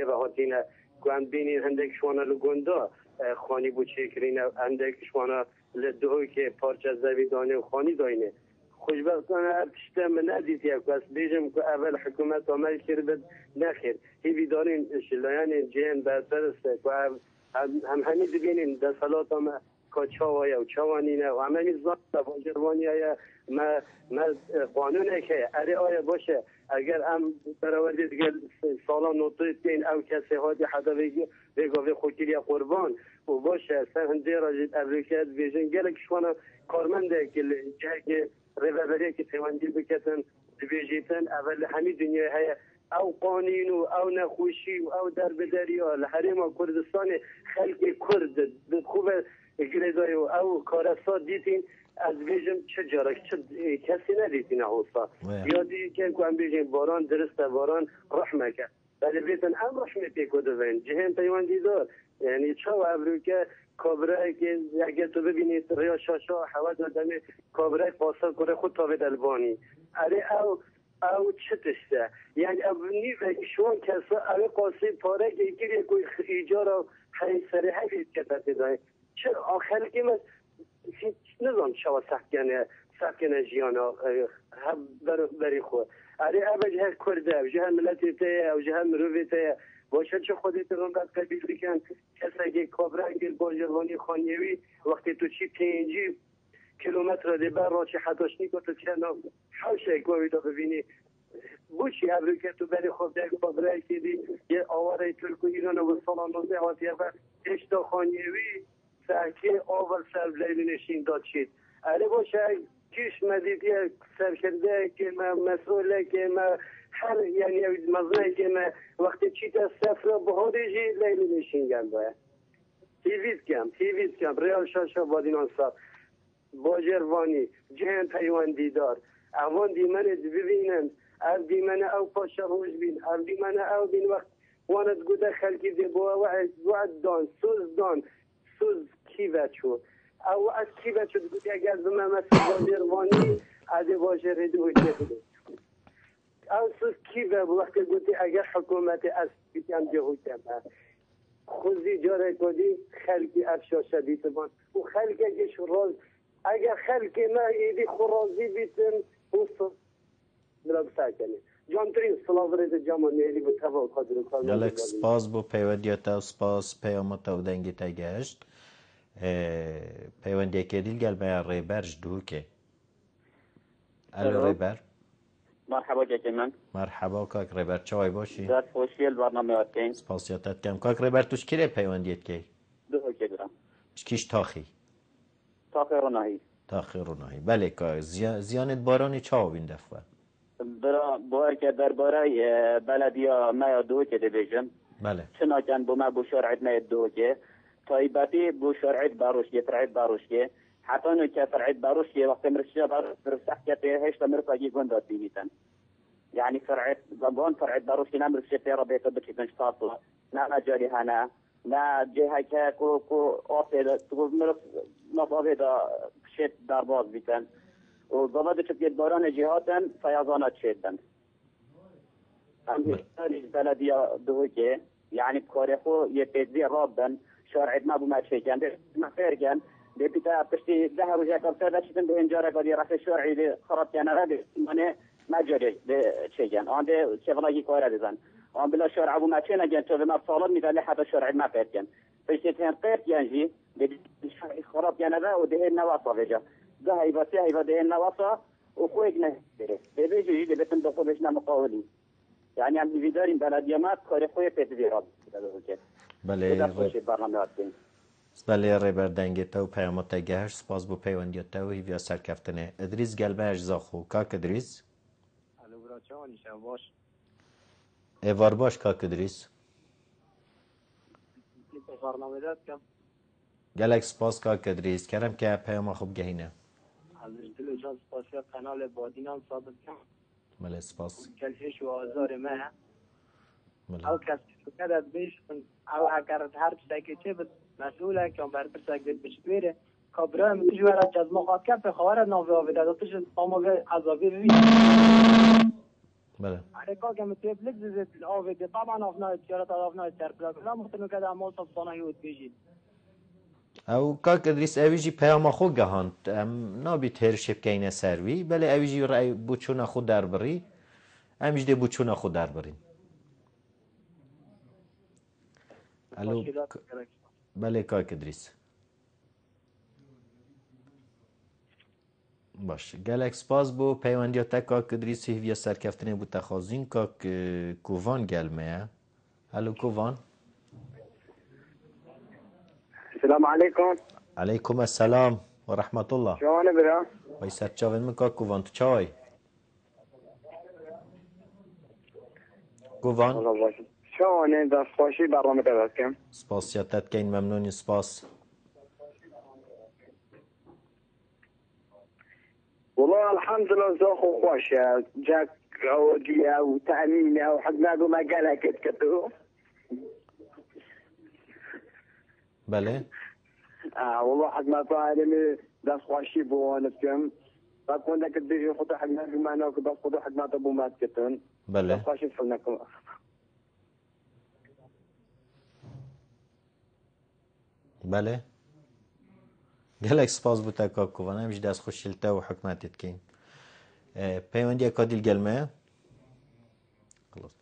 و هاتینا که هم بینین هندک شوانا لگوندا خانی بو چه کرین هندک شوانا لدهوی که پارچه زوی دانه و خانی داینه خوشبختانه ارتشته من ندید یک بس بیجم که اول حکومت عمل کرد نخیر هیوی دارین شلایان جهن برسرسته که هم همین بینین دستالات هم کچاوای و چوانینه و همین زمان واجروانی های ما قانونه که اره آیا باشه اگر هم برآورده دیگه سالا نوتوید که این او کسی هادی حدا بگاوه خوکیلی قربان و باشه سر هنده راجد ابریکت ویژن گلک شوانا کارمنده که جه که روبری که پیوندی بکتن ویژیتن اول همین دنیا های او قانون و او نخوشی و او دربدری و الحریم کردستان خلق کرد خوبه گریزای او کارسا دیدین از بیجم چه جارک چه کسی ندیدین اوسا یادی که کوام بیجم باران درسته باران رحمه که ولی بیتن هم رحمه پیکو دوین جهن پیوان دیدار یعنی چه امریکا کابره که اگه تو ببینید ریا شاشا حواد آدمی کابره پاسا کنه خود تابد البانی اره او چه تشته یعنی اونی و شوان کسا اوی قاسی پاره که گیری کوی ایجارا حیثره حیث کتاتی دایی چه آخر که من نظام شوا سخکنه جیانا بری خود اره او جهه کرده او جهه ملتی تایه او جهه مروی تایه باشه چه خودت رو بد قبیل بکن کسی که کابره گیر باجروانی خانیوی وقتی تو چی 5 کیلومتر دی بر را چه حداشنی که تو چه نام حوشه گوی دا ببینی بوچی ابرو که تو بری خود دیگه کابره که دی یه آواره ترک و ایران و سالان 19 هاتیه و اشتا خانیوی سرکه آور سر لیلی نشین داد شید اره باشه کش مدید یه سرکرده که ما مسئوله که ما هر یعنی مزنه که ما وقتی چی تا سفر بهادیجی لیلی نشینگم باید تیویز کم ریال شاشا بادینان صاحب باجروانی جهن پیوندی دار اوان دیمن ببینن او دیمن او پاشا روش بین او دیمن او بین وقت واند گوده خلقی دی بوا وعد دان سوز کیوه چو او از کیوه چو گوده اگر بمه مثل باجروانی عده باجر دو جهده او سوز کیوه وقتی گوده اگر حکومت از بیتیم جهوده خوزی جاره کدی خلقی افشا شدید بان و خلقی اگه شراز اگر خلقی ما ایدی خرازی بیتن اوستو بلا بساکنه جامترین سلاو رید جامان نیلی به تبا قدر کار گلک سپاس بو پیودیتا و سپاس پیامتا و دنگی تا گشت پیوندی که دیل گل بیا ریبرش دو که الو ریبر مرحبا جاكمان مرحبا كاك ريبر چاوي باشي ذات خوشي البرنامج واتكين سپاسياتات كم كاك ريبر توش كيري پیونديت كي دو كيدرا كيش تاخي تاخي روناهي بله كاك زيانت باراني چاو بين دفعه برا بوارك درباري بلديا ما دو كده بيجن بله شنا كان بما بشرعت ما دو كده طيبتي بشرعت باروشيه فرعت باروشيه حتى انه كفرعت باروشيه وقت مرشيه برسح كده هيش مرفقي قندات بينيتن يعني فرعت زبون فرعت باروشي نمر شتي ربيت بكي نشطاطلا نا جاري هنا نا جهه كو اوفي تقول مرف مصابي دا شت درباز بيتن وضبط شبيت باران جهاتن فيضانات شدن بلدية دوكي يعني بكاريخو يتزي رابن شارعت ما بما تشيكن ما فيركن بيتا بشتي ظهر وجهك بسرعة شتن بهنجارة قدي رفع الشرعي دي خرط كان غادي ماني ما جاري شيئا عنده شغلة كويرة ديزان عن بلا شرع أبو ما كنا جن تو ما صالون مثال حتى شرع ما فاتكن فشتين قيت ينجي بالشرع خراب كان ذا وده النواصة فيجا ده هيبة ده النواصة وخويجنا بيجي اللي بتندقوا بيشنا مقاولين يعني عم بيدارين بلديات كاري خوي بتديرات بله ریبر دنگی تو پیامت گهش سپاس بو پیوندی تو هیویا سرکفتنه ادریس گلبهش زاخو کاک ادریس ایوار باش کاک ادریس گلک سپاس کاک ادریس کرم که پیام خوب گهینه قنال بادینان ثابت کن بله سپاس کلش و آزار ما او کسی کدت بیش او اگر هر چیزی که بس مسئوله که بر برسک دید بشویره کابرای متجوه را جز مخاطب به خواه ناوی آویده داتش آموه عذابی ببین بله حرکا که متوب لگزید آویده طبعا آفنای تجارت آفنای ترپلاک لا مختنو که در مال صفصانه هیود بیجید او کاک ادریس اویجی پیام خو گهاند نابی تر شبکینه سروی بله اویجی رای بوچونا خود در بری امیج ده بوچونا خود در برین الو بله کاک ادریس باش گلک سپاس بو پیوندیات کاک ادریس هیویا سرکفتنه بو تخازین کاک کووان گلمه الو کووان السلام عليكم. عليكم السلام ورحمة الله. شلون برا؟ ويسر تشاوين من كوفان تشاوي. كوفان. والله باش. شلون انت خوشي برنامج تبعكم؟ سپاسياتات كاين ممنوني سپاس. والله الحمد لله زوخو خوش جاك عودية وتأمينة وحقنا ما قالها كتكتو. بله والله حق ما فاهم داس خوشي بو نفسهم فكون داك الديجي خطو حقنا بما انه بس خطو حق ما تبو ما تكتون بله داس خوشي فلناكم بله گلک سپاس بو تکاکو و نمیش دست خوشیلته و حکمتت کین پیوندی اکادیل گلمه خلاص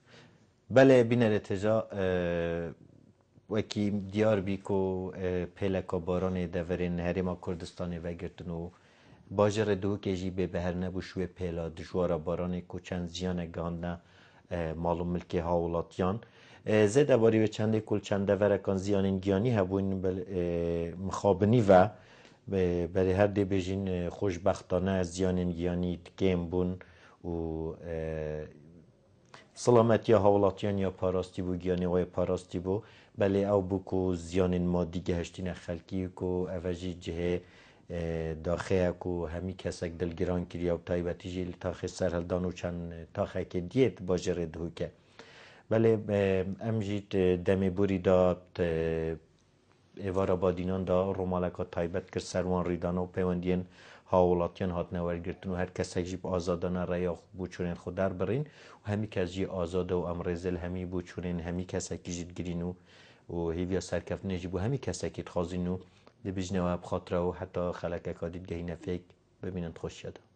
بله بینه تجا وکی دیار بی کو پلکا باران دورین هریما کردستانی و گرتنو باجر دو که جی به بهر نبو شوی پلا دجوارا باران کو چند زیان گانده معلوم ملکی هاولاتیان زده باری و چنده کل چند دورکان زیان گیانی هبون مخابنی و برای هر دی بجین خوشبختانه زیان گیانی تکیم بون و سلامتی هاولاتیان یا پاراستی بو گیانی وای پاراستی بو بله او بو کو زیان مادی گهشتین خلکی کو اوجی جه داخل کو همی کسک دلگران کری او تایبتی جیل تاخ سرهلدان و چند تاخ که دیت باجر دهو که بله امجید دمی بوری دا ایوارا بادینان دا رومالکا تایبت کر سروان ریدان و پیوندین هاولاتیان هات نورگرتن و هر کسک جیب آزادانه ریا بوچونین خود در برین و همی کس جی آزاده و امرزل همی بوچونین همی کسک جید گرینو و هیویا سرکفت نجیب و همی کسکی تخازینو دی بجنه و بخاطره و حتی خلق اکادید گهی نفیک ببینند خوش شده